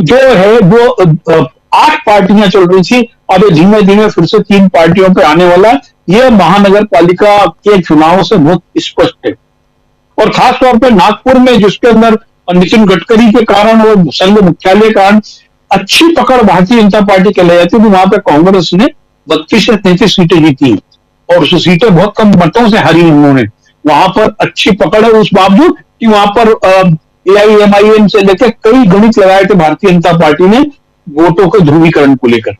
जो है वो 8 पार्टियां चल रही थी, अब ये धीमे धीमे फिर से 3 पार्टियों पे आने वाला है। ये महानगर पालिका के चुनाव से बहुत स्पष्ट है। और खासतौर पर नागपुर में जिसके अंदर नितिन गडकरी के कारण और संघ मुख्यालय के कारण अच्छी पकड़ भारतीय जनता पार्टी के ले जाती थी, वहां पर कांग्रेस ने 32 या 33 सीटें जीती और उस सीटें बहुत कम मतों से हारी उन्होंने। वहां पर अच्छी पकड़ है, उस बावजूद कि वहां पर AIMIM से लेकर कई गणित लगाए थे भारतीय जनता पार्टी ने वोटों के ध्रुवीकरण को लेकर।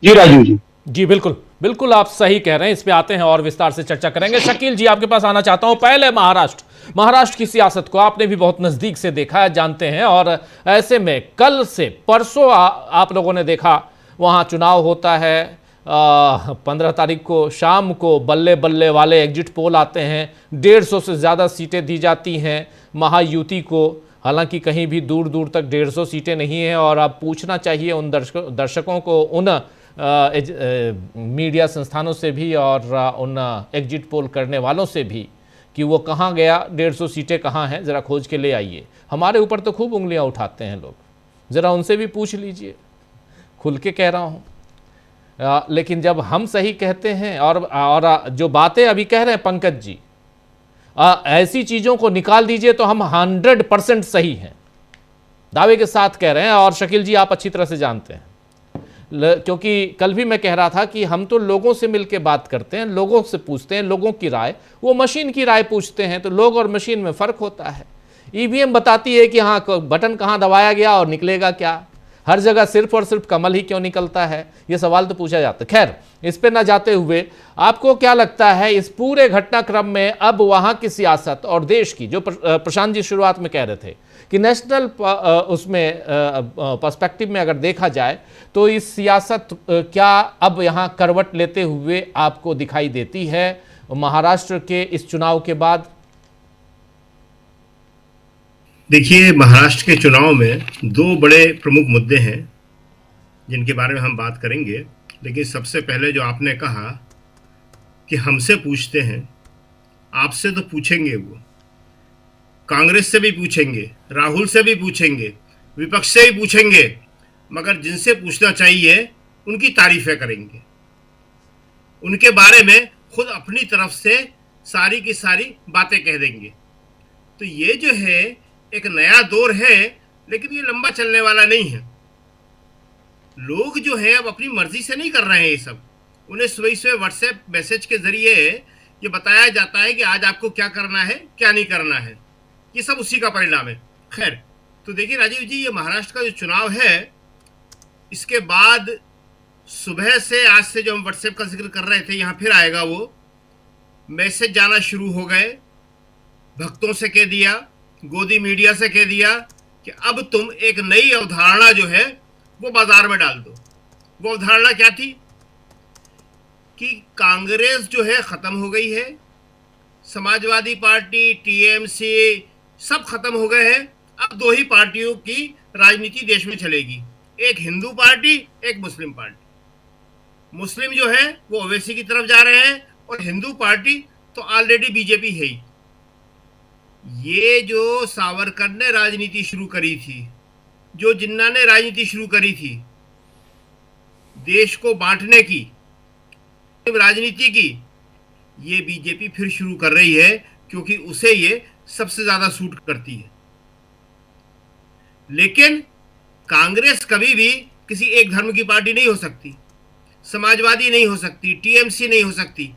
जी राजीव जी। जी बिल्कुल बिल्कुल, आप सही कह रहे हैं। इस पे आते हैं और विस्तार से चर्चा करेंगे। शकील जी, आपके पास आना चाहता हूं। पहले महाराष्ट्र की सियासत को आपने भी बहुत नजदीक से देखा है, जानते हैं, और ऐसे में कल से परसों आप लोगों ने देखा वहां चुनाव होता है। 15 तारीख को शाम को बल्ले बल्ले वाले एग्जिट पोल आते हैं, 150 से ज़्यादा सीटें दी जाती हैं महायुति को। हालांकि कहीं भी दूर दूर तक 150 सीटें नहीं हैं। और अब पूछना चाहिए उन दर्शकों को, उन मीडिया संस्थानों से भी और उन एग्जिट पोल करने वालों से भी कि वो कहाँ गया, 150 सीटें कहाँ हैं, ज़रा खोज के ले आइए। हमारे ऊपर तो खूब उंगलियां उठाते हैं लोग, ज़रा उनसे भी पूछ लीजिए, खुल के कह रहा हूँ। लेकिन जब हम सही कहते हैं और जो बातें अभी कह रहे हैं पंकज जी, ऐसी चीज़ों को निकाल दीजिए तो हम 100% सही हैं, दावे के साथ कह रहे हैं। और शकील जी, आप अच्छी तरह से जानते हैं, क्योंकि कल भी मैं कह रहा था कि हम तो लोगों से मिलकर बात करते हैं, लोगों से पूछते हैं लोगों की राय, वो मशीन की राय पूछते हैं, तो लोग और मशीन में फ़र्क होता है। EVM बताती है कि हाँ बटन कहाँ दबाया गया और निकलेगा क्या, हर जगह सिर्फ और सिर्फ कमल ही क्यों निकलता है, ये सवाल तो पूछा जाता है। खैर, इस पे ना जाते हुए आपको क्या लगता है इस पूरे घटनाक्रम में अब वहाँ की सियासत और देश की, जो प्रशांत जी शुरुआत में कह रहे थे कि नेशनल उसमें पर्सपेक्टिव में अगर देखा जाए तो इस सियासत क्या अब यहाँ करवट लेते हुए आपको दिखाई देती है महाराष्ट्र के इस चुनाव के बाद? देखिए, महाराष्ट्र के चुनाव में 2 बड़े प्रमुख मुद्दे हैं जिनके बारे में हम बात करेंगे। लेकिन सबसे पहले जो आपने कहा कि हमसे पूछते हैं, आपसे तो पूछेंगे, वो कांग्रेस से भी पूछेंगे, राहुल से भी पूछेंगे, विपक्ष से भी पूछेंगे, मगर जिनसे पूछना चाहिए उनकी तारीफें करेंगे, उनके बारे में खुद अपनी तरफ से सारी की सारी बातें कह देंगे। तो ये जो है एक नया दौर है, लेकिन ये लंबा चलने वाला नहीं है। लोग जो है अब अपनी मर्जी से नहीं कर रहे हैं ये सब, उन्हें सुबह व्हाट्सएप मैसेज के जरिए ये बताया जाता है कि आज आपको क्या करना है, क्या नहीं करना है, ये सब उसी का परिणाम है। खैर, तो देखिए राजीव जी, ये महाराष्ट्र का जो चुनाव है, इसके बाद सुबह से, आज से जो हम व्हाट्सएप का जिक्र कर रहे थे, यहाँ फिर आएगा वो मैसेज जाना शुरू हो गए। भक्तों से कह दिया, गोदी मीडिया से कह दिया कि अब तुम एक नई अवधारणा जो है वो बाजार में डाल दो। वो अवधारणा क्या थी कि कांग्रेस जो है खत्म हो गई है, समाजवादी पार्टी, TMC सब खत्म हो गए हैं। अब 2 ही पार्टियों की राजनीति देश में चलेगी, एक हिंदू पार्टी, एक मुस्लिम पार्टी। मुस्लिम जो है वो ओवैसी की तरफ जा रहे हैं और हिंदू पार्टी तो ऑलरेडी बीजेपी है ही। ये जो सावरकर ने राजनीति शुरू करी थी, जो जिन्ना ने राजनीति शुरू करी थी, देश को बांटने की राजनीति की, ये बीजेपी फिर शुरू कर रही है, क्योंकि उसे ये सबसे ज्यादा सूट करती है। लेकिन कांग्रेस कभी भी किसी एक धर्म की पार्टी नहीं हो सकती, समाजवादी नहीं हो सकती, TMC नहीं हो सकती।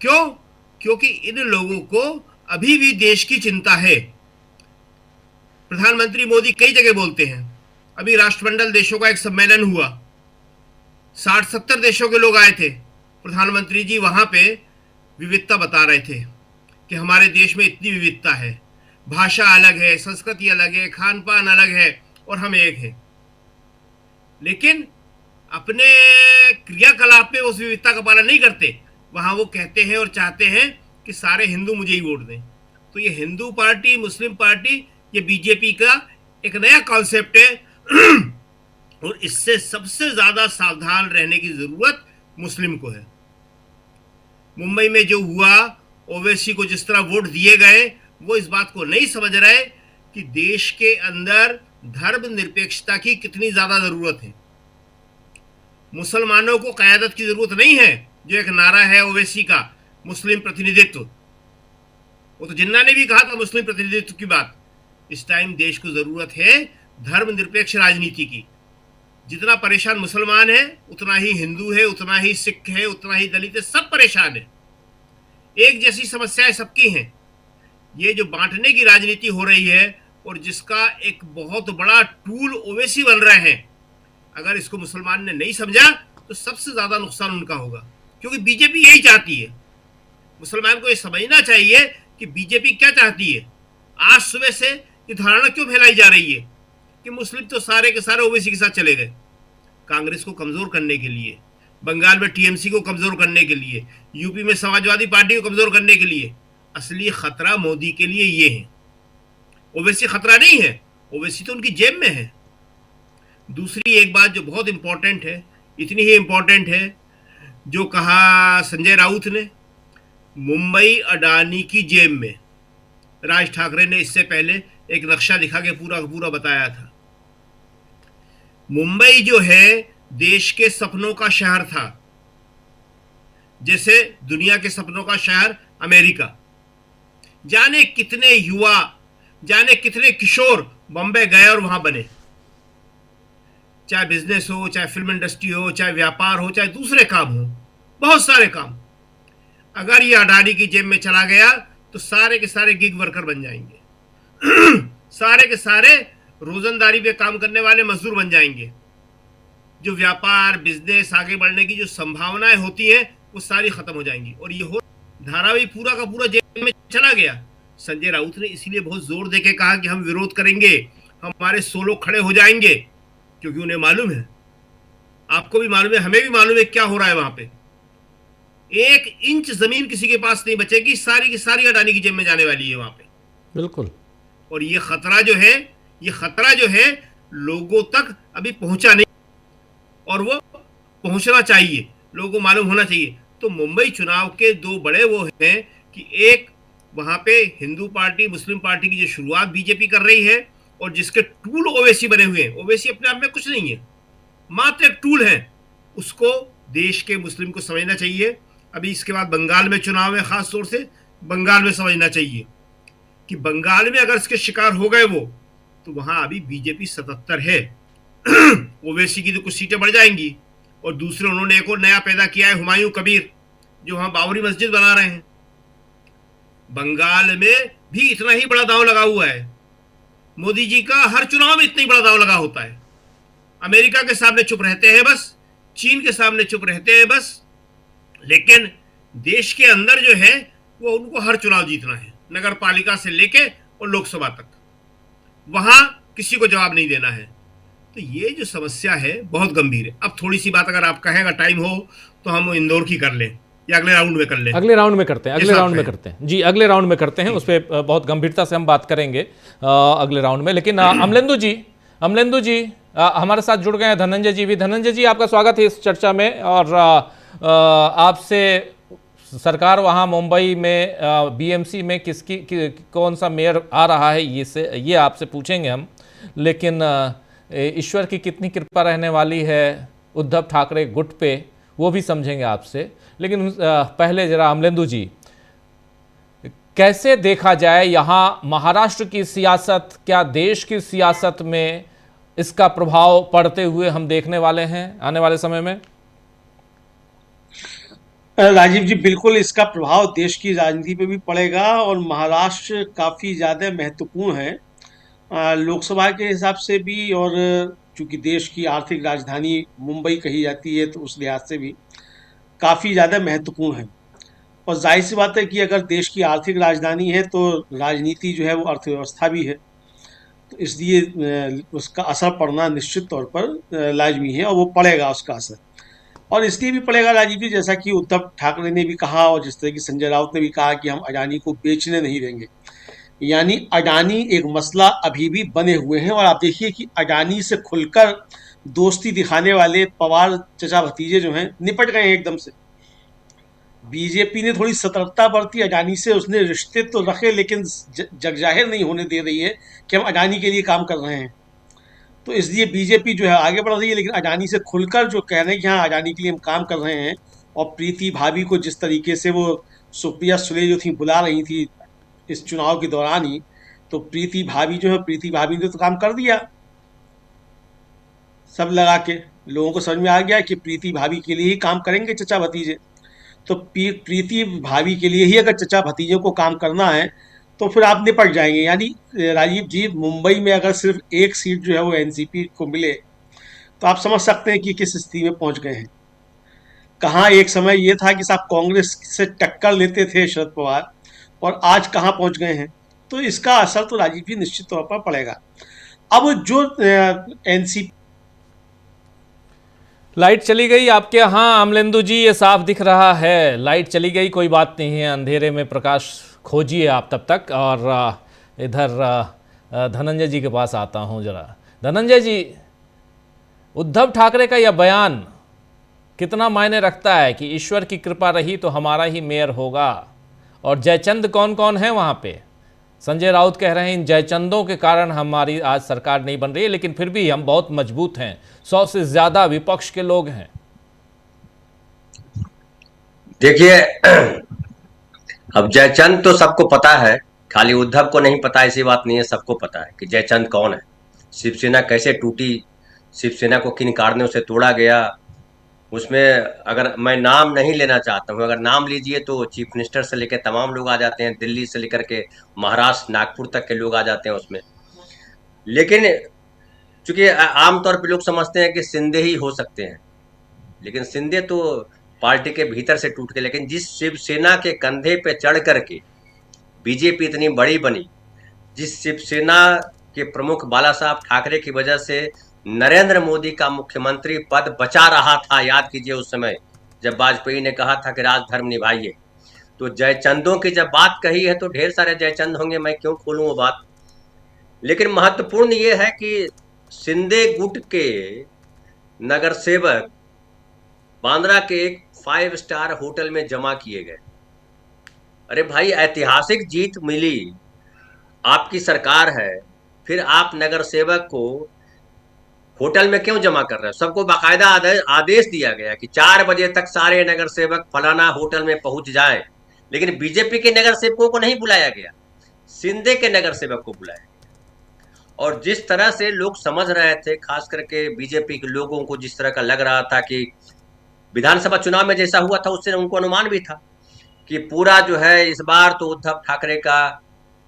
क्यों? क्योंकि इन लोगों को अभी भी देश की चिंता है। प्रधानमंत्री मोदी कई जगह बोलते हैं, अभी राष्ट्रमंडल देशों का एक सम्मेलन हुआ, 60-70 देशों के लोग आए थे, प्रधानमंत्री जी वहां पे विविधता बता रहे थे कि हमारे देश में इतनी विविधता है, भाषा अलग है, संस्कृति अलग है, खान पान अलग है और हम एक हैं। लेकिन अपने क्रियाकलाप में उस विविधता का पालन नहीं करते। वहां वो कहते हैं और चाहते हैं कि सारे हिंदू मुझे ही वोट दें। तो ये हिंदू पार्टी, मुस्लिम पार्टी, ये बीजेपी का एक नया कॉन्सेप्ट है और इससे सबसे ज्यादा सावधान रहने की जरूरत मुस्लिम को है। मुंबई में जो हुआ, ओवैसी को जिस तरह वोट दिए गए, वो इस बात को नहीं समझ रहे कि देश के अंदर धर्मनिरपेक्षता की कितनी ज्यादा जरूरत है। मुसलमानों को क़यादत की जरूरत नहीं है, जो एक नारा है ओवैसी का, मुस्लिम प्रतिनिधित्व। वो तो जिन्ना ने भी कहा था मुस्लिम प्रतिनिधित्व की बात। इस टाइम देश को जरूरत है धर्मनिरपेक्ष राजनीति की। जितना परेशान मुसलमान है उतना ही हिंदू है, उतना ही सिख है, उतना ही दलित है, सब परेशान है। एक जैसी समस्याएं सबकी हैं। ये जो बांटने की राजनीति हो रही है और जिसका एक बहुत बड़ा टूल ओवैसी बन रहे हैं, अगर इसको मुसलमान ने नहीं समझा तो सबसे ज्यादा नुकसान उनका होगा, क्योंकि बीजेपी यही चाहती है। मुसलमान को ये समझना चाहिए कि बीजेपी क्या चाहती है। आज सुबह से ये धारणा क्यों फैलाई जा रही है कि मुस्लिम तो सारे के सारे ओवैसी के साथ चले गए? कांग्रेस को कमजोर करने के लिए, बंगाल में टीएमसी को कमजोर करने के लिए, यूपी में समाजवादी पार्टी को कमजोर करने के लिए। असली खतरा मोदी के लिए ये है, ओवैसी खतरा नहीं है। ओवैसी तो उनकी जेब में है। दूसरी एक बात जो बहुत इंपॉर्टेंट है, इतनी ही इंपॉर्टेंट है, जो कहा संजय राउत ने, मुंबई अडानी की जेब में। राज ठाकरे ने इससे पहले एक नक्शा दिखा के पूरा पूरा बताया था। मुंबई जो है देश के सपनों का शहर था, जैसे दुनिया के सपनों का शहर अमेरिका। जाने कितने युवा, जाने कितने किशोर बॉम्बे गए और वहां बने। चाहे बिजनेस हो, चाहे फिल्म इंडस्ट्री हो, चाहे व्यापार हो, चाहे दूसरे काम हो, बहुत सारे काम। अगर ये अडानी की जेब में चला गया तो सारे के सारे गिग वर्कर बन जाएंगे सारे के सारे रोजंदारी पे काम करने वाले मजदूर बन जाएंगे। जो व्यापार, बिजनेस, आगे बढ़ने की जो संभावनाएं होती हैं वो सारी खत्म हो जाएंगी। और ये हो धारावी पूरा का पूरा जेब में चला गया। संजय राउत ने इसीलिए बहुत जोर देके कहा कि हम विरोध करेंगे, हमारे 100 लोग खड़े हो जाएंगे, क्योंकि उन्हें मालूम है, आपको भी मालूम है, हमें भी मालूम है क्या हो रहा है वहां पे। 1 इंच जमीन किसी के पास नहीं बचेगी, सारी की सारी अडानी की जेब में जाने वाली है वहां पे। बिल्कुल। और ये खतरा जो है लोगों तक अभी पहुंचा नहीं, और वो पहुंचना चाहिए, लोगों को मालूम होना चाहिए। तो मुंबई चुनाव के 2 बड़े वो हैं कि एक वहां पे हिंदू पार्टी, मुस्लिम पार्टी की जो शुरुआत बीजेपी कर रही है और जिसके टूल ओवैसी बने हुए हैं। ओवैसी अपने आप में कुछ नहीं है, मात्र एक टूल है। उसको देश के मुस्लिम को समझना चाहिए। अभी इसके बाद बंगाल में चुनाव है, खास तौर से बंगाल में समझना चाहिए कि बंगाल में अगर इसके शिकार हो गए वो, तो वहां अभी बीजेपी 77 है ओवैसी की तो कुछ सीटें बढ़ जाएंगी। और दूसरे उन्होंने एक और नया पैदा किया है, हुमायूं कबीर, जो वहां बाबरी मस्जिद बना रहे हैं। बंगाल में भी इतना ही बड़ा दांव लगा हुआ है। मोदी जी का हर चुनाव में इतना ही बड़ा दांव लगा होता है। अमेरिका के सामने चुप रहते हैं बस, चीन के सामने चुप रहते हैं बस, लेकिन देश के अंदर जो है वो उनको हर चुनाव जीतना है, नगर पालिका से लेके और लोकसभा तक। वहां किसी को जवाब नहीं देना है। तो ये जो समस्या है बहुत गंभीर है। अब थोड़ी सी बात अगर आप कहें, अगर टाइम हो तो हम इंदौर की कर लें या अगले राउंड में कर लें? अगले राउंड में करते हैं, जी अगले राउंड में करते हैं। उस पर बहुत गंभीरता से हम बात करेंगे अगले राउंड में। लेकिन अमलेंदु जी हमारे साथ जुड़ गए हैं, धनंजय जी भी। धनंजय जी, आपका स्वागत है इस चर्चा में। और आपसे सरकार वहाँ मुंबई में बीएमसी में कौन सा मेयर आ रहा है ये आपसे पूछेंगे हम। लेकिन ईश्वर की कितनी कृपा रहने वाली है उद्धव ठाकरे गुट पे, वो भी समझेंगे आपसे। लेकिन पहले जरा अमलेंदु जी, कैसे देखा जाए यहाँ महाराष्ट्र की सियासत, क्या देश की सियासत में इसका प्रभाव पड़ते हुए हम देखने वाले हैं आने वाले समय में? राजीव जी, बिल्कुल इसका प्रभाव देश की राजनीति पे भी पड़ेगा और महाराष्ट्र काफी ज्यादा महत्वपूर्ण है लोकसभा के हिसाब से भी, और चूंकि देश की आर्थिक राजधानी मुंबई कही जाती है तो उस लिहाज से भी। काफ़ी ज़्यादा महत्वपूर्ण है। और जाहिर सी बात है कि अगर देश की आर्थिक राजधानी है तो राजनीति जो है वो अर्थव्यवस्था भी है, तो इसलिए उसका असर पड़ना निश्चित तौर पर लाजमी है और वो पड़ेगा उसका असर। और इसलिए भी पड़ेगा राजीव जी, जैसा कि उद्धव ठाकरे ने भी कहा और जिस तरह की संजय राउत ने भी कहा कि हम अडानी को बेचने नहीं देंगे। यानी अडानी एक मसला अभी भी बने हुए हैं। और आप देखिए कि अडानी से खुलकर दोस्ती दिखाने वाले पवार चचा भतीजे जो हैं निपट गए हैं एकदम से। बीजेपी ने थोड़ी सतर्कता बरती, अडानी से उसने रिश्ते तो रखे लेकिन जगजाहिर नहीं होने दे रही है कि हम अडानी के लिए काम कर रहे हैं। तो इसलिए बीजेपी जो है आगे बढ़ रही है, लेकिन अडानी से खुलकर जो कह रहे हैं कि हाँ अडानी के लिए हम काम कर रहे हैं। और प्रीति भाभी को जिस तरीके से वो सुप्रिया सुले जो थी बुला रही थी इस चुनाव के दौरान ही, तो प्रीति भाभी जो है, प्रीति भाभी ने तो काम कर दिया सब लगा के। लोगों को समझ में आ गया कि प्रीति भाभी के लिए ही काम करेंगे चचा भतीजे। तो प्रीति भाभी के लिए ही अगर चचा भतीजों को काम करना है तो फिर आप निपट जाएंगे। यानी राजीव जी, मुंबई में अगर सिर्फ एक सीट जो है वो एनसीपी को मिले तो आप समझ सकते हैं कि किस स्थिति में पहुंच गए हैं। कहाँ एक समय ये था कि साहब कांग्रेस से टक्कर लेते थे शरद पवार, और आज कहाँ पहुंच गए हैं। तो इसका असर तो राजीव जी निश्चित तौर पर पड़ेगा। अब जो एनसीपी लाइट चली गई आपके यहाँ अमलेंदु जी, ये साफ दिख रहा है लाइट चली गई, कोई बात नहीं है, अंधेरे में प्रकाश खोजिए आप तब तक। और इधर धनंजय जी के पास आता हूँ जरा। धनंजय जी, उद्धव ठाकरे का यह बयान कितना मायने रखता है कि ईश्वर की कृपा रही तो हमारा ही मेयर होगा? और जयचंद कौन कौन है वहाँ पे? संजय राउत कह रहे हैं इन जयचंदों के कारण हमारी आज सरकार नहीं बन रही है, लेकिन फिर भी हम बहुत मजबूत हैं, 100 से ज्यादा विपक्ष के लोग हैं। देखिए, अब जयचंद तो सबको पता है, खाली उद्धव को नहीं पता ऐसी बात नहीं है, सबको पता है कि जयचंद कौन है, शिवसेना कैसे टूटी, शिवसेना को किन कारणों से तोड़ा गया। उसमें अगर मैं नाम नहीं लेना चाहता हूं, अगर नाम लीजिए तो चीफ मिनिस्टर से लेकर तमाम लोग आ जाते हैं, दिल्ली से लेकर के महाराष्ट्र नागपुर तक के लोग आ जाते हैं उसमें। लेकिन चूंकि आमतौर पे लोग समझते हैं कि शिंदे ही हो सकते हैं, लेकिन शिंदे तो पार्टी के भीतर से टूट के, लेकिन जिस शिवसेना के कंधे पे चढ़ करके बीजेपी इतनी बड़ी बनी, जिस शिवसेना के प्रमुख बाला साहब ठाकरे की वजह से नरेंद्र मोदी का मुख्यमंत्री पद बचा रहा था। याद कीजिए उस समय जब वाजपेयी ने कहा था कि राजधर्म निभाइए, तो जयचंदों की जब बात कही है तो ढेर सारे जयचंद होंगे, मैं क्यों खोलूं वो बात। लेकिन महत्वपूर्ण ये है कि शिंदे गुट के नगर सेवक बांद्रा के एक 5 स्टार होटल में जमा किए गए। अरे भाई, ऐतिहासिक जीत मिली, आपकी सरकार है, फिर आप नगर सेवक को होटल में क्यों जमा कर रहे हो? सबको बाकायदा आदेश दिया गया कि 4 बजे तक सारे नगर सेवक फलाना होटल में पहुंच जाएं, लेकिन बीजेपी के नगर सेवकों को नहीं बुलाया गया, शिंदे के नगर सेवक को बुलाया गया। और जिस तरह से लोग समझ रहे थे, खास करके बीजेपी के लोगों को जिस तरह का लग रहा था कि विधानसभा चुनाव में जैसा हुआ था उससे उनको अनुमान भी था कि पूरा जो है इस बार तो उद्धव ठाकरे का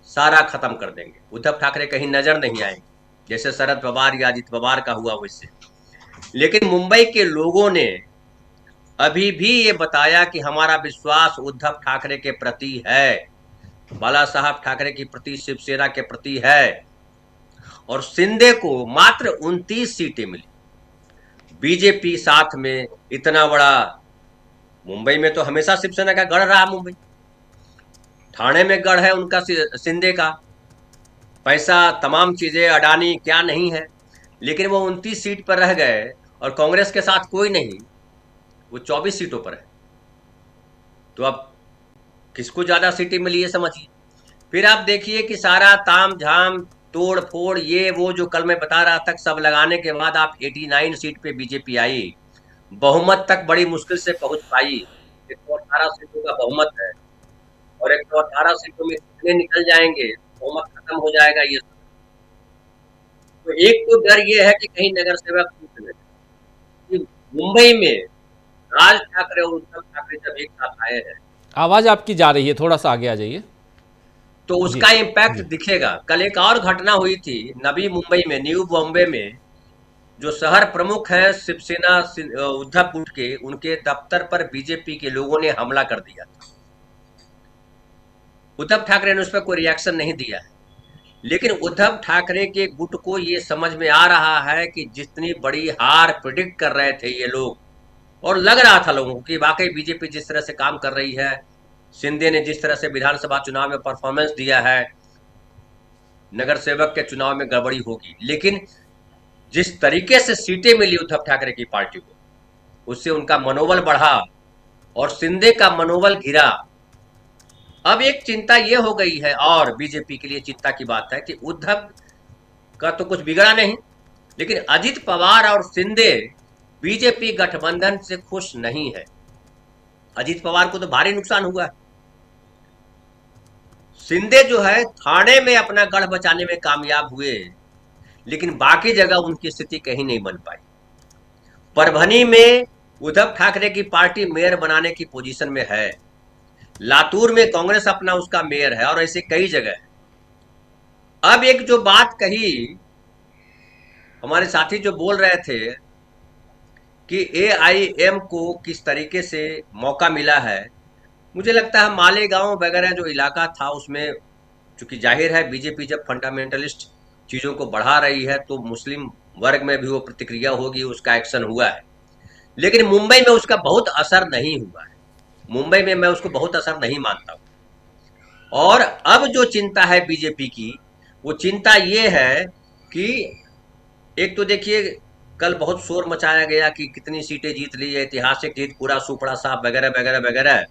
सारा खत्म कर देंगे, उद्धव ठाकरे कहीं नजर नहीं आएंगे, जैसे शरद पवार या अजित पवार का हुआ वैसे। लेकिन मुंबई के लोगों ने अभी भी ये बताया कि हमारा विश्वास उद्धव ठाकरे के प्रति है, बाला साहब ठाकरे के प्रति, शिवसेना के प्रति है। और शिंदे को मात्र 29 सीटें मिली, बीजेपी साथ में इतना बड़ा। मुंबई में तो हमेशा शिवसेना का गढ़ रहा, मुंबई ठाणे में गढ़ है उनका, शिंदे का पैसा, तमाम चीजें, अडानी क्या नहीं है। लेकिन वो 29 सीट पर रह गए और कांग्रेस के साथ कोई नहीं, वो 24 सीटों पर है। तो अब किसको ज्यादा सीटें मिली है समझिए। फिर आप देखिए कि सारा ताम झाम तोड़ फोड़ ये वो जो कल मैं बता रहा था सब लगाने के बाद आप 89 सीट पे बीजेपी आई, बहुमत तक बड़ी मुश्किल से पहुंच पाई। 118 सीटों का बहुमत है और 118 सीटों में कितने निकल जाएंगे, बहुमत खत्म हो जाएगा। ये तो एक तो डर ये है कि कहीं नगर सेवक टूट गए। मुंबई में राज ठाकरे और उद्धव ठाकरे जब एक साथ आए हैं, आवाज आपकी जा रही है, थोड़ा सा आगे आ जाइए, तो उसका इम्पैक्ट दिखेगा। कल एक और घटना हुई थी नवी मुंबई में, न्यू बॉम्बे में, जो शहर प्रमुख हैं शिवसेना उद्धव गुट के, उनके दफ्तर पर बीजेपी के लोगों ने हमला कर दिया था। उद्धव ठाकरे ने उस पर कोई रिएक्शन नहीं दिया है, लेकिन उद्धव ठाकरे के गुट को ये समझ में आ रहा है कि जितनी बड़ी हार प्रिडिक्ट कर रहे थे ये लोग, और लग रहा था लोगों को कि वाकई बीजेपी जिस तरह से काम कर रही है, शिंदे ने जिस तरह से विधानसभा चुनाव में परफॉर्मेंस दिया है, नगर सेवक के चुनाव में गड़बड़ी होगी, लेकिन जिस तरीके से सीटें मिली उद्धव ठाकरे की पार्टी को, उससे उनका मनोबल बढ़ा और शिंदे का मनोबल गिरा। अब एक चिंता यह हो गई है, और बीजेपी के लिए चिंता की बात है कि उद्धव का तो कुछ बिगड़ा नहीं, लेकिन अजित पवार और शिंदे बीजेपी गठबंधन से खुश नहीं है। अजित पवार को तो भारी नुकसान हुआ है। शिंदे जो है थाने में अपना गढ़ बचाने में कामयाब हुए, लेकिन बाकी जगह उनकी स्थिति कहीं नहीं बन पाई। परभनी में उद्धव ठाकरे की पार्टी मेयर बनाने की पोजीशन में है, लातूर में कांग्रेस अपना उसका मेयर है, और ऐसे कई जगह है। अब एक जो बात कही हमारे साथी जो बोल रहे थे कि AIM को किस तरीके से मौका मिला है, मुझे लगता है मालेगांव वगैरह जो इलाका था उसमें, चूंकि जाहिर है बीजेपी जब फंडामेंटलिस्ट चीजों को बढ़ा रही है तो मुस्लिम वर्ग में भी वो प्रतिक्रिया होगी, उसका एक्शन हुआ है। लेकिन मुंबई में उसका बहुत असर नहीं हुआ है। मुंबई में मैं उसको बहुत असर नहीं मानता हूं। और अब जो चिंता है बीजेपी की, वो चिंता ये है कि एक तो देखिए कल बहुत शोर मचाया गया कि कितनी सीटें जीत ली है, ऐतिहासिक जीत, पूरा सुपड़ा साफ वगैरह वगैरह वगैरह,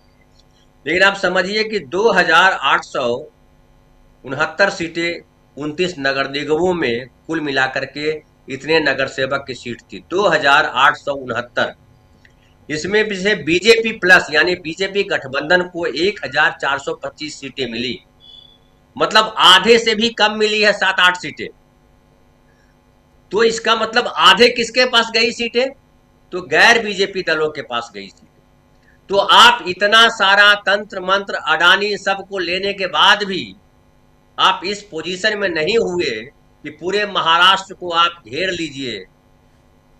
लेकिन आप समझिए कि 2869 सीटें 29 नगर निगमों में कुल मिलाकर के इतने नगर सेवक की सीट थी, 2869। इसमें से बीजेपी प्लस यानी बीजेपी गठबंधन को 1425 सीटें मिली, मतलब आधे से भी कम मिली है, 7-8 सीटें। तो इसका मतलब आधे किसके पास गई सीटें? तो गैर बीजेपी दलों के पास गई सीटें। तो आप इतना सारा तंत्र मंत्र अडानी सबको लेने के बाद भी आप इस पोजीशन में नहीं हुए कि पूरे महाराष्ट्र को आप घेर लीजिए,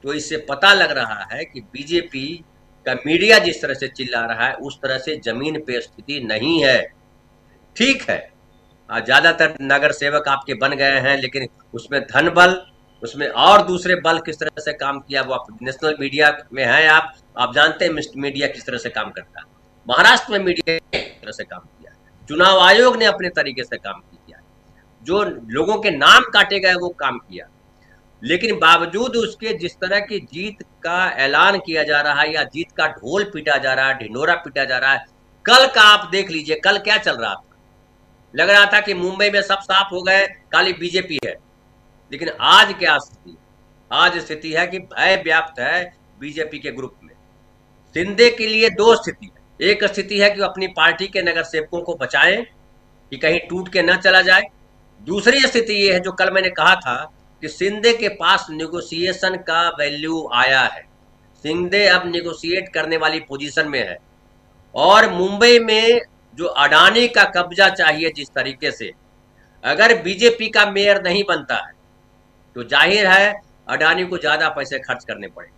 तो इससे पता लग रहा है कि बीजेपी का मीडिया जिस तरह से चिल्ला रहा है उस तरह से जमीन पे स्थिति नहीं है। ठीक है, ज्यादातर नगर सेवक आपके बन गए हैं, लेकिन उसमें धन बल, उसमें और दूसरे बल किस तरह से काम किया, वो आप नेशनल मीडिया में हैं, आप जानते हैं मीडिया किस तरह से काम करता है। महाराष्ट्र में मीडिया किस तरह से काम किया, चुनाव आयोग ने अपने तरीके से काम किया, जो लोगों के नाम काटे गए वो काम किया, लेकिन बावजूद उसके जिस तरह की जीत का ऐलान किया जा रहा है या जीत का ढोल पीटा जा रहा है, ढिंढोरा पीटा जा रहा है। कल का आप देख लीजिए, कल क्या चल रहा था, लग रहा था कि मुंबई में सब साफ हो गए, खाली बीजेपी है, लेकिन आज क्या स्थिति? आज स्थिति है कि भय व्याप्त है बीजेपी के ग्रुप में। शिंदे के लिए दो स्थिति है, एक स्थिति है कि वो अपनी पार्टी के नगर सेवकों को बचाएं कि कहीं टूट के न चला जाए। दूसरी स्थिति ये है जो कल मैंने कहा था कि शिंदे के पास नेगोशिएशन का वैल्यू आया है, शिंदे अब नेगोशिएट करने वाली पोजीशन में है। और मुंबई में जो अडानी का कब्जा चाहिए जिस तरीके से, अगर बीजेपी का मेयर नहीं बनता है तो जाहिर है अडानी को ज्यादा पैसे खर्च करने पड़े,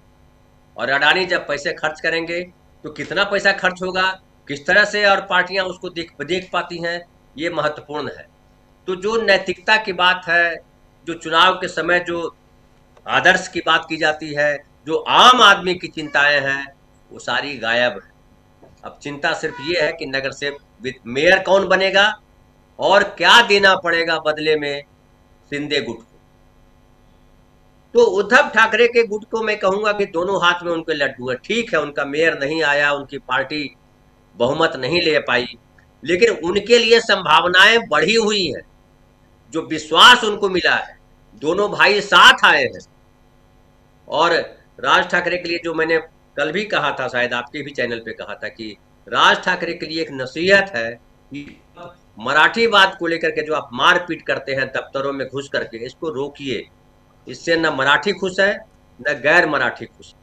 और अडानी जब पैसे खर्च करेंगे तो कितना पैसा खर्च होगा, किस तरह से और पार्टियां उसको देख पाती हैं, ये महत्वपूर्ण है। तो जो नैतिकता की बात है, जो चुनाव के समय जो आदर्श की बात की जाती है, जो आम आदमी की चिंताएं हैं, वो सारी गायब है। अब चिंता सिर्फ ये है कि नगर से मेयर कौन बनेगा और क्या देना पड़ेगा बदले में शिंदे गुट को। तो उद्धव ठाकरे के गुट को मैं कहूंगा कि दोनों हाथ में उनके लड्डू है। ठीक है, उनका मेयर नहीं आया, उनकी पार्टी बहुमत नहीं ले पाई, लेकिन उनके लिए संभावनाएं बढ़ी हुई है, जो विश्वास उनको मिला है, दोनों भाई साथ आए हैं। और राज ठाकरे के लिए जो मैंने कल भी कहा था, शायद आपके भी चैनल पे कहा था, कि राज ठाकरे के लिए एक नसीहत है कि मराठीवाद को लेकर के जो आप मारपीट करते हैं दफ्तरों में घुस करके, इसको रोकिए। इससे न मराठी खुश है न गैर मराठी खुश।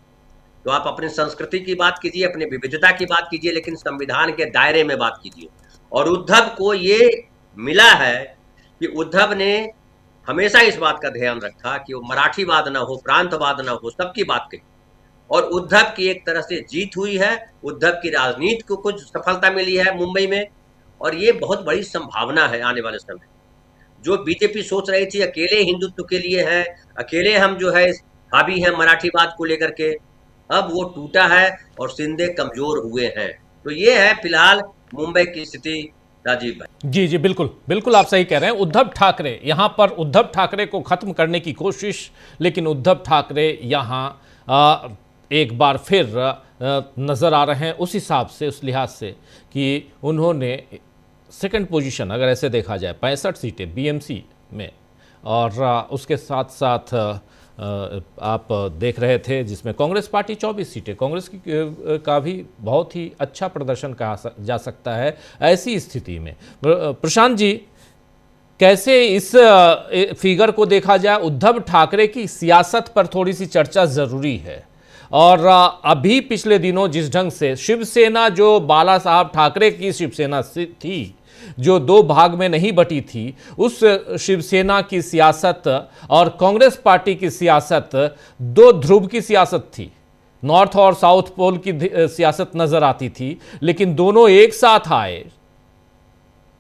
तो आप अपनी संस्कृति की बात कीजिए, अपनी विविधता की बात कीजिए, लेकिन संविधान के दायरे में बात कीजिए। और उद्धव को ये मिला है कि उद्धव ने हमेशा इस बात का ध्यान रखा कि वो मराठीवाद ना हो, प्रांतवाद ना हो, सबकी बात कही। और उद्धव की एक तरह से जीत हुई है, उद्धव की राजनीति को कुछ सफलता मिली है मुंबई में, और ये बहुत बड़ी संभावना है आने वाले समय। जो बीजेपी सोच रही थी अकेले हिंदुत्व के लिए है, अकेले हम जो है हावी हैं मराठीवाद को लेकर के, अब वो टूटा है और शिंदे कमजोर हुए हैं। तो ये है फिलहाल मुंबई की स्थिति राजीव भाई। जी जी, बिल्कुल बिल्कुल आप सही कह रहे हैं। उद्धव ठाकरे यहां पर, उद्धव ठाकरे को खत्म करने की कोशिश, लेकिन उद्धव ठाकरे यहां एक बार फिर नजर आ रहे हैं उस हिसाब से, उस लिहाज से कि उन्होंने सेकंड पोजीशन, अगर ऐसे देखा जाए 65 सीटें बीएमसी में, और उसके साथ साथ आप देख रहे थे जिसमें कांग्रेस पार्टी 24 सीटें, कांग्रेस की का भी बहुत ही अच्छा प्रदर्शन कहा जा सकता है। ऐसी स्थिति में प्रशांत जी, कैसे इस फिगर को देखा जाए? उद्धव ठाकरे की सियासत पर थोड़ी सी चर्चा ज़रूरी है, और अभी पिछले दिनों जिस ढंग से शिवसेना, जो बाला साहब ठाकरे की शिवसेना थी, जो दो भाग में नहीं बटी थी, उस शिवसेना की सियासत और कांग्रेस पार्टी की सियासत दो ध्रुव की सियासत थी। नॉर्थ और साउथ पोल की सियासत नजर आती थी, लेकिन दोनों एक साथ आए।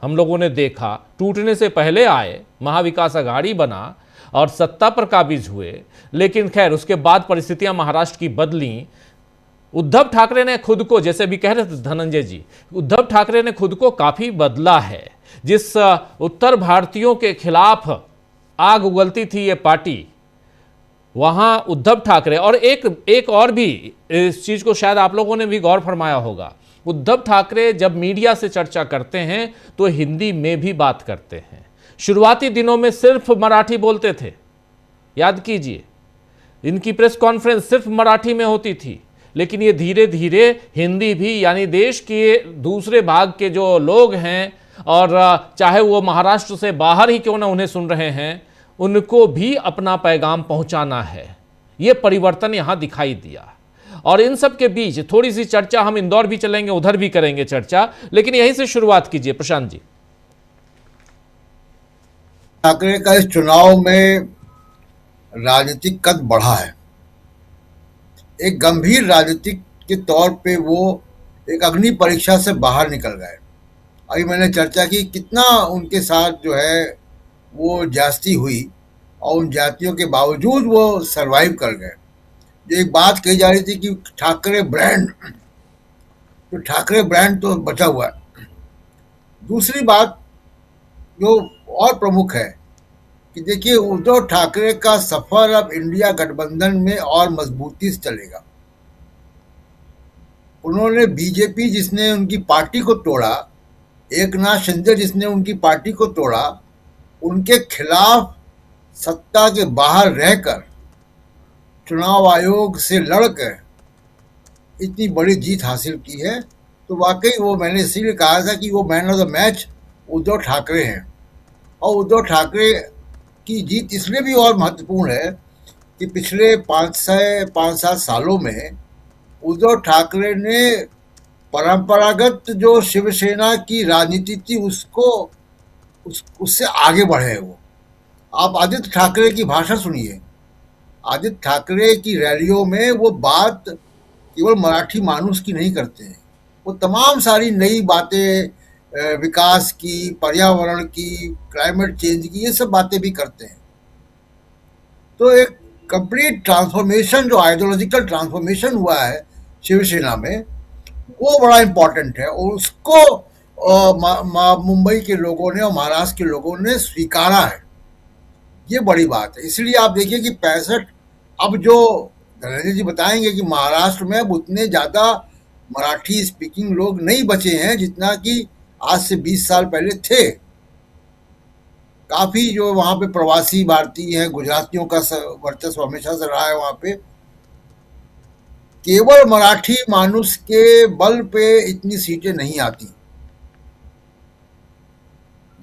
हम लोगों ने देखा, टूटने से पहले आए, महाविकास अघाड़ी बना और सत्ता पर काबिज हुए, लेकिन खैर उसके बाद परिस्थितियां महाराष्ट्र की बदली। उद्धव ठाकरे ने खुद को, जैसे भी कह रहे थे धनंजय जी, उद्धव ठाकरे ने खुद को काफी बदला है। जिस उत्तर भारतीयों के खिलाफ आग उगलती थी ये पार्टी, वहां उद्धव ठाकरे, और एक और भी इस चीज को शायद आप लोगों ने भी गौर फरमाया होगा, उद्धव ठाकरे जब मीडिया से चर्चा करते हैं तो हिंदी में भी बात करते हैं। शुरुआती दिनों में सिर्फ मराठी बोलते थे, याद कीजिए, इनकी प्रेस कॉन्फ्रेंस सिर्फ मराठी में होती थी, लेकिन ये धीरे धीरे हिंदी भी, यानी देश के दूसरे भाग के जो लोग हैं, और चाहे वो महाराष्ट्र से बाहर ही क्यों ना उन्हें सुन रहे हैं, उनको भी अपना पैगाम पहुंचाना है। ये परिवर्तन यहां दिखाई दिया। और इन सब के बीच थोड़ी सी चर्चा, हम इंदौर भी चलेंगे, उधर भी करेंगे चर्चा, लेकिन यहीं से शुरुआत कीजिए प्रशांत जी। ठाकरे का इस चुनाव में राजनीतिक कद बढ़ा है। एक गंभीर राजनीतिक के तौर पे वो एक अग्नि परीक्षा से बाहर निकल गए। अभी मैंने चर्चा की कितना उनके साथ जो है वो ज्यादती हुई, और उन जातियों के बावजूद वो सरवाइव कर गए। जो एक बात कही जा रही थी कि ठाकरे ब्रांड, तो ठाकरे ब्रांड तो बचा हुआ है। दूसरी बात जो और प्रमुख है कि देखिए, उद्धव ठाकरे का सफर अब इंडिया गठबंधन में और मजबूती से चलेगा। उन्होंने बीजेपी जिसने उनकी पार्टी को तोड़ा, एकनाथ शिंदे जिसने उनकी पार्टी को तोड़ा, उनके खिलाफ सत्ता के बाहर रहकर चुनाव आयोग से लड़कर इतनी बड़ी जीत हासिल की है। तो वाकई वो, मैंने इसीलिए कहा था कि वो man of the match Uddhav Thackeray हैं। और उद्धव ठाकरे की जीत इसलिए भी और महत्वपूर्ण है कि पिछले 5-7 सालों में उद्धव ठाकरे ने परंपरागत जो शिवसेना की राजनीति थी उससे आगे बढ़े। वो, आप आदित्य ठाकरे की भाषण सुनिए, आदित्य ठाकरे की रैलियों में वो बात केवल मराठी मानुस की नहीं करते हैं, वो तमाम सारी नई बातें, विकास की, पर्यावरण की, क्लाइमेट चेंज की, ये सब बातें भी करते हैं। तो एक कंप्लीट ट्रांसफॉर्मेशन, जो आइडियोलॉजिकल ट्रांसफॉर्मेशन हुआ है शिवसेना में, वो बड़ा इम्पोर्टेंट है, और उसको मुंबई के लोगों ने और महाराष्ट्र के लोगों ने स्वीकारा है। ये बड़ी बात है। इसलिए आप देखिए कि 65, अब जो धनंजय जी बताएंगे कि महाराष्ट्र में अब उतने ज़्यादा मराठी स्पीकिंग लोग नहीं बचे हैं जितना कि आज से 20 साल पहले थे। काफ़ी जो वहाँ पे प्रवासी भारतीय हैं, गुजरातियों का वर्चस्व हमेशा से रहा है वहाँ पे। केवल मराठी मानुस के बल पे इतनी सीटें नहीं आती।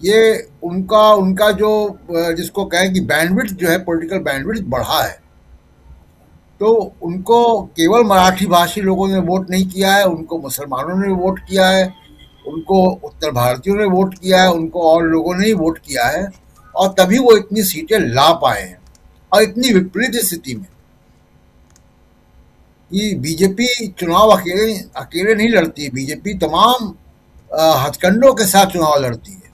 ये उनका जो जिसको कहें कि बैंडविड्थ जो है, पॉलिटिकल बैंडविड्थ बढ़ा है। तो उनको केवल मराठी भाषी लोगों ने वोट नहीं किया है, उनको मुसलमानों ने वोट किया है, उनको उत्तर भारतीयों ने वोट किया है, उनको और लोगों ने ही वोट किया है। और तभी वो इतनी सीटें ला पाए हैं। और इतनी विपरीत स्थिति में कि बीजेपी चुनाव अकेले नहीं लड़ती, बीजेपी तमाम हथकंडों के साथ चुनाव लड़ती है।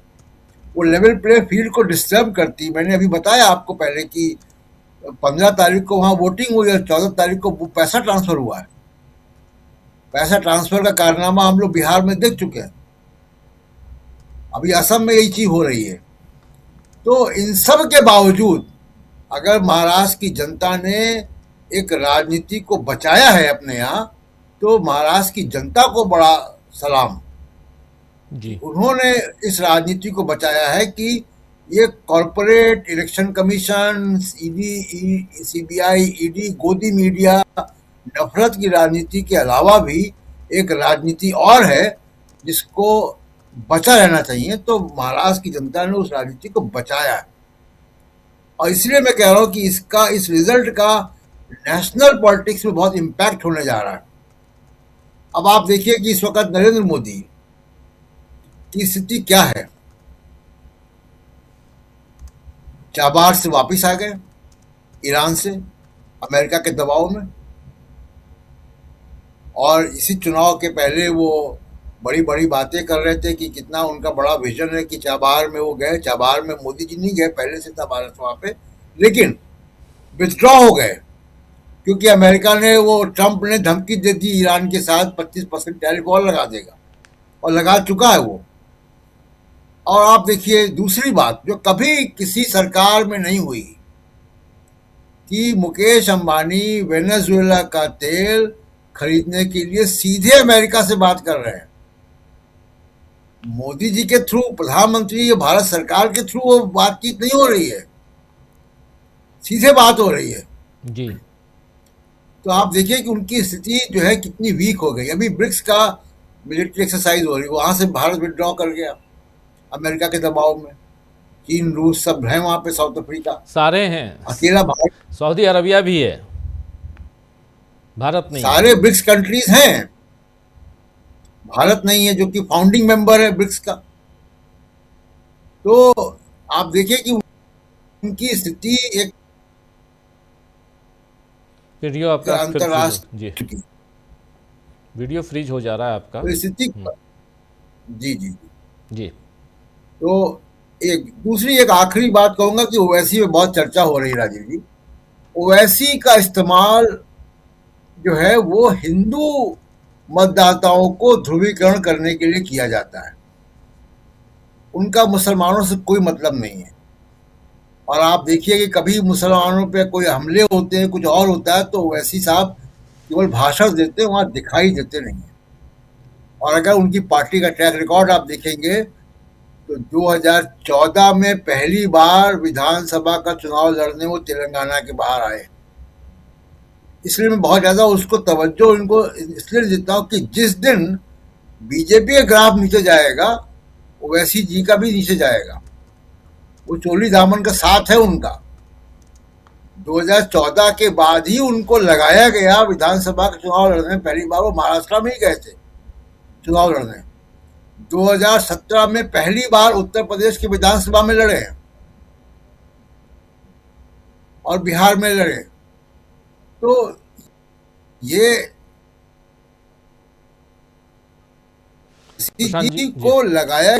वो लेवल प्ले फील्ड को डिस्टर्ब करती है। मैंने अभी बताया आपको पहले कि 15 तारीख को वहां वोटिंग हुई और 14 तारीख को पैसा ट्रांसफर हुआ है। पैसा ट्रांसफर का कारनामा हम लोग बिहार में देख चुके हैं, अभी असम में यही चीज हो रही है। तो इन सब के बावजूद अगर महाराष्ट्र की जनता ने एक राजनीति को बचाया है अपने यहाँ, तो महाराष्ट्र की जनता को बड़ा सलाम जी। उन्होंने इस राजनीति को बचाया है कि ये corporate election commission, ED, CBI, ED, गोदी मीडिया, नफरत की राजनीति के अलावा भी एक राजनीति और है जिसको बचा रहना चाहिए। तो महाराष्ट्र की जनता ने उस राजनीति को बचाया है और इसलिए मैं कह रहा हूं कि इस रिजल्ट का नेशनल पॉलिटिक्स में बहुत इम्पैक्ट होने जा रहा है। अब आप देखिए कि इस वक्त नरेंद्र मोदी की स्थिति क्या है। चाबार से वापस आ गए, ईरान से, अमेरिका के दबाव में, और इसी चुनाव के पहले वो बड़ी बड़ी बातें कर रहे थे कि कितना उनका बड़ा विजन है कि चाबार में वो गए। चाबार में मोदी जी नहीं गए, पहले से था भारत वहां पे, लेकिन विथड्रॉ हो गए क्योंकि अमेरिका ने, वो ट्रंप ने धमकी दे दी ईरान के साथ 25% टैरिफ और लगा देगा, और लगा चुका है वो। और आप देखिए दूसरी बात जो कभी किसी सरकार में नहीं हुई कि मुकेश अंबानी वेनेजुएला का तेल खरीदने के लिए सीधे अमेरिका से बात कर रहे हैं। मोदी जी के थ्रू, प्रधानमंत्री या भारत सरकार के थ्रू वो बातचीत नहीं हो रही है, सीधे बात हो रही है जी। तो आप देखिए कि उनकी स्थिति जो है कितनी वीक हो गई। अभी ब्रिक्स का मिलिट्री एक्सरसाइज हो रही है, वहां से भारत विड्रॉ कर गया अमेरिका के दबाव में। चीन, रूस सब हैं वहां पे, साउथ अफ्रीका सारे हैं, अकेला भारत, सऊदी अरबिया भी है, भारत नहीं। सारे ब्रिक्स कंट्रीज हैं, भारत नहीं है जो कि फाउंडिंग मेंबर है ब्रिक्स का। तो आप देखिए कि उनकी स्थिति एक वीडियो आपका फिर फ्रीज अंतरराष्ट्रीय जी, वीडियो फ्रीज हो जा रहा है आपका स्थिति। जी जी जी। तो दूसरी एक आखिरी बात कहूंगा कि ओवैसी में बहुत चर्चा हो रही है राजीव जी। ओवैसी का इस्तेमाल जो है वो हिंदू मतदाताओं को ध्रुवीकरण करने के लिए किया जाता है, उनका मुसलमानों से कोई मतलब नहीं है। और आप देखिए कि कभी मुसलमानों पे कोई हमले होते हैं, कुछ और होता है, तो ओवैसी साहब केवल भाषण देते हैं, वहां दिखाई देते नहीं है। और अगर उनकी पार्टी का ट्रैक रिकॉर्ड आप देखेंगे तो 2014 में पहली बार विधानसभा का चुनाव लड़ने वो तेलंगाना के बाहर आए। इसलिए मैं बहुत ज्यादा उसको तवज्जो इनको इसलिए देता हूँ कि जिस दिन बीजेपी का ग्राफ नीचे जाएगा, ओवैसी जी का भी नीचे जाएगा। वो चोली दामन का साथ है उनका। 2014 के बाद ही उनको लगाया गया विधानसभा का चुनाव लड़ने। पहली बार वो महाराष्ट्र में ही गए थे चुनाव लड़ने। 2017 में पहली बार उत्तर प्रदेश की विधानसभा में लड़े और बिहार में लड़े। तो ये जी को लगाया।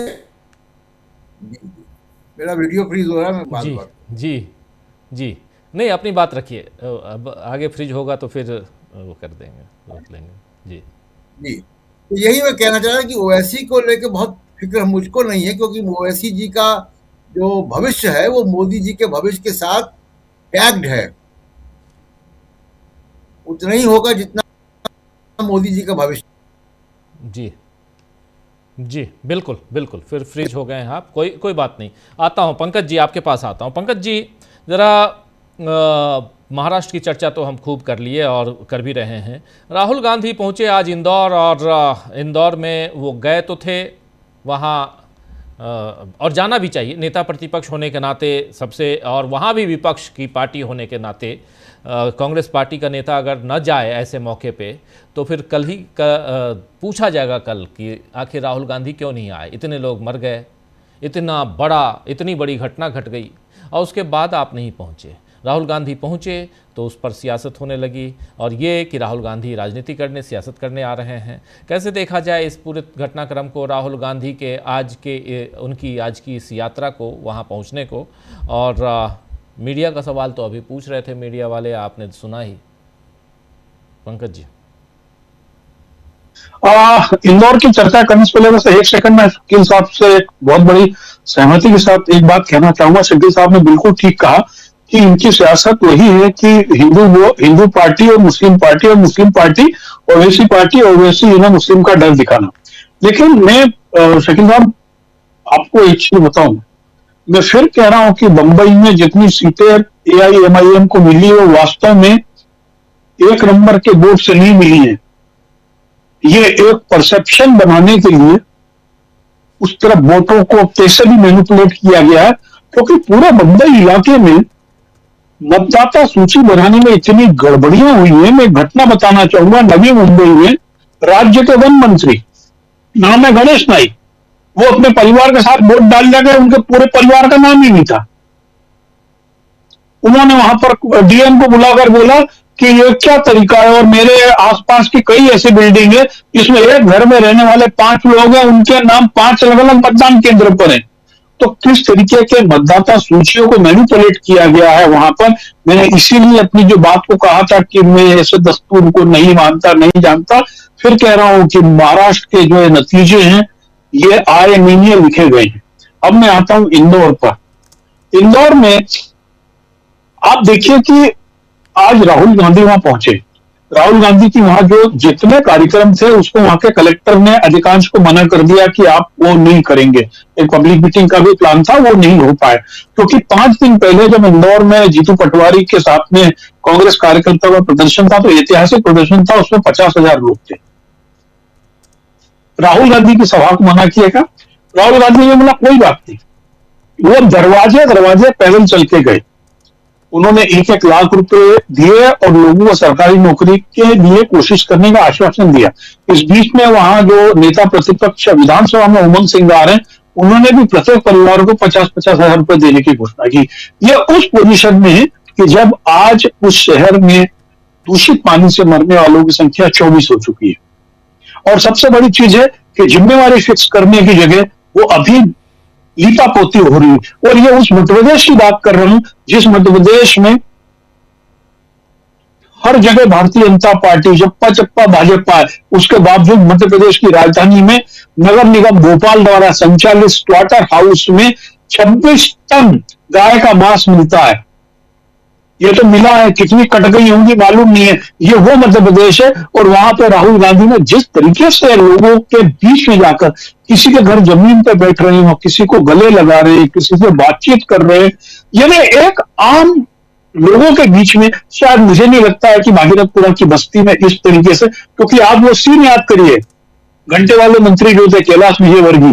मेरा वीडियो फ्रीज हो रहा है, मैं बात जी कर। जी जी नहीं, अपनी बात रखिए, अब आगे फ्रीज होगा तो फिर वो कर देंगे, रोक लेंगे। जी जी, तो यही मैं कहना चाह रहा कि ओवैसी को लेकर बहुत फिक्र मुझको नहीं है, क्योंकि ओवैसी जी का जो भविष्य है वो मोदी जी के भविष्य के साथ टैग्ड है। उतना ही होगा जितना मोदी जी का भविष्य। जी जी बिल्कुल बिल्कुल, फिर फ्रीज हो गए हैं आप, कोई बात नहीं। आता हूं पंकज जी, आपके पास आता हूं। पंकज जी, ज़रा महाराष्ट्र की चर्चा तो हम खूब कर लिए और कर भी रहे हैं। राहुल गांधी पहुंचे आज इंदौर, और इंदौर में वो गए तो थे वहाँ, और जाना भी चाहिए नेता प्रतिपक्ष होने के नाते सबसे, और वहाँ भी विपक्ष की पार्टी होने के नाते कांग्रेस पार्टी का नेता अगर न जाए ऐसे मौके पे तो फिर कल ही पूछा जाएगा कल कि आखिर राहुल गांधी क्यों नहीं आए, इतने लोग मर गए, इतनी बड़ी घटना घट गई और उसके बाद आप नहीं पहुंचे। राहुल गांधी पहुंचे तो उस पर सियासत होने लगी, और ये कि राहुल गांधी राजनीति करने, सियासत करने आ रहे हैं। कैसे देखा जाए इस पूरे घटनाक्रम को, राहुल गांधी के उनकी आज की इस यात्रा को, वहां पहुंचने को? और मीडिया का सवाल तो अभी पूछ रहे थे मीडिया वाले, आपने सुना ही। पंकज जी, इंदौर की चर्चा करने से पहले बस एक सेकंड में शकील साहब से एक बहुत बड़ी सहमति के साथ एक बात कहना चाहूंगा। शकील साहब ने बिल्कुल ठीक कहा कि इनकी सियासत वही है कि हिंदू पार्टी और Muslim party Owaisi party, Owaisi Muslim का डर दिखाना। लेकिन मैं शकील साहब आपको एक चीज बताऊं, मैं फिर कह रहा हूं कि बंबई में जितनी सीटें AIMIM को मिली वो वास्तव में 1 नंबर के वोट से नहीं मिली है। ये एक परसेप्शन बनाने के लिए उस तरफ वोटों को कैसे भी मैनिपुलेट किया गया है, क्योंकि पूरे बंबई इलाके में मतदाता सूची बनाने में इतनी गड़बड़ियां हुई है। मैं घटना बताना चाहूंगा। नवी मुंबई में राज्य के वन मंत्री, नाम है गणेश नाइक, वो अपने परिवार के साथ वोट डालने गए, उनके पूरे परिवार का नाम ही नहीं था। उन्होंने वहां पर DM को बुलाकर बोला कि ये क्या तरीका है, और मेरे आसपास की कई ऐसी बिल्डिंग है जिसमें एक घर में रहने वाले 5 लोग हैं, उनके नाम 5 अलग अलग मतदान केंद्र पर हैं। तो किस तरीके के मतदाता सूचियों को मैनिपुलेट किया गया है वहां पर। मैंने इसीलिए अपनी जो बात को कहा था कि मैं ऐसे दस्तूर को नहीं मानता, नहीं जानता। फिर कह रहा हूं कि महाराष्ट्र के जो नतीजे हैं ये आए नहीं लिखे गए हैं। अब मैं आता हूं इंदौर पर। इंदौर में आप देखिए कि आज राहुल गांधी वहां पहुंचे। राहुल गांधी की वहां जो जितने कार्यक्रम थे उसको वहां के कलेक्टर ने अधिकांश को मना कर दिया कि आप वो नहीं करेंगे। एक पब्लिक मीटिंग का भी प्लान था, वो नहीं हो पाया, क्योंकि 5 दिन पहले जब इंदौर में जीतू पटवारी के साथ में कांग्रेस कार्यकर्ताओं का प्रदर्शन था तो ऐतिहासिक प्रदर्शन था, उसमें 50,000 लोग थे। राहुल गांधी की सभा को मना किया। राहुल गांधी ने बोला कोई बात नहीं, वो दरवाजे पैदल चल के गए। उन्होंने 1-1 लाख रुपए दिए और लोगों को सरकारी नौकरी के लिए कोशिश करने का आश्वासन दिया। इस बीच में वहां जो नेता प्रतिपक्ष विधानसभा में उमंग सिंगार हैं, उन्होंने भी प्रत्येक परिवार को 50-50 हजार रुपए देने की घोषणा की। ये उस पोजीशन में है कि जब आज उस शहर में दूषित पानी से मरने वालों की संख्या 24 हो चुकी है। और सबसे बड़ी चीज है कि जिम्मेवारी फिक्स करने की जगह वो अभी लीपापोती हो रही है। और ये उस मध्य प्रदेश की बात कर रहा हूं जिस मध्य प्रदेश में हर जगह भारतीय जनता पार्टी चप्पा भाजपा है, उसके बावजूद मध्य प्रदेश की राजधानी में नगर निगम भोपाल द्वारा संचालित स्लॉटर हाउस में 26 टन गाय का मांस मिलता है। ये तो मिला है, कितनी कट गई होंगी मालूम नहीं है। ये वो मध्य प्रदेश है। और वहां पे राहुल गांधी ने जिस तरीके से लोगों के बीच में जाकर किसी के घर जमीन पे बैठ रहे हो, किसी को गले लगा रहे हैं, किसी से बातचीत कर रहे हैं, यानी एक आम लोगों के बीच में, शायद मुझे नहीं लगता है कि भागीरथपुरा की बस्ती में इस तरीके से, क्योंकि आप वो सीन याद करिए, घंटे वाले मंत्री जो थे कैलाश विजयवर्गीय,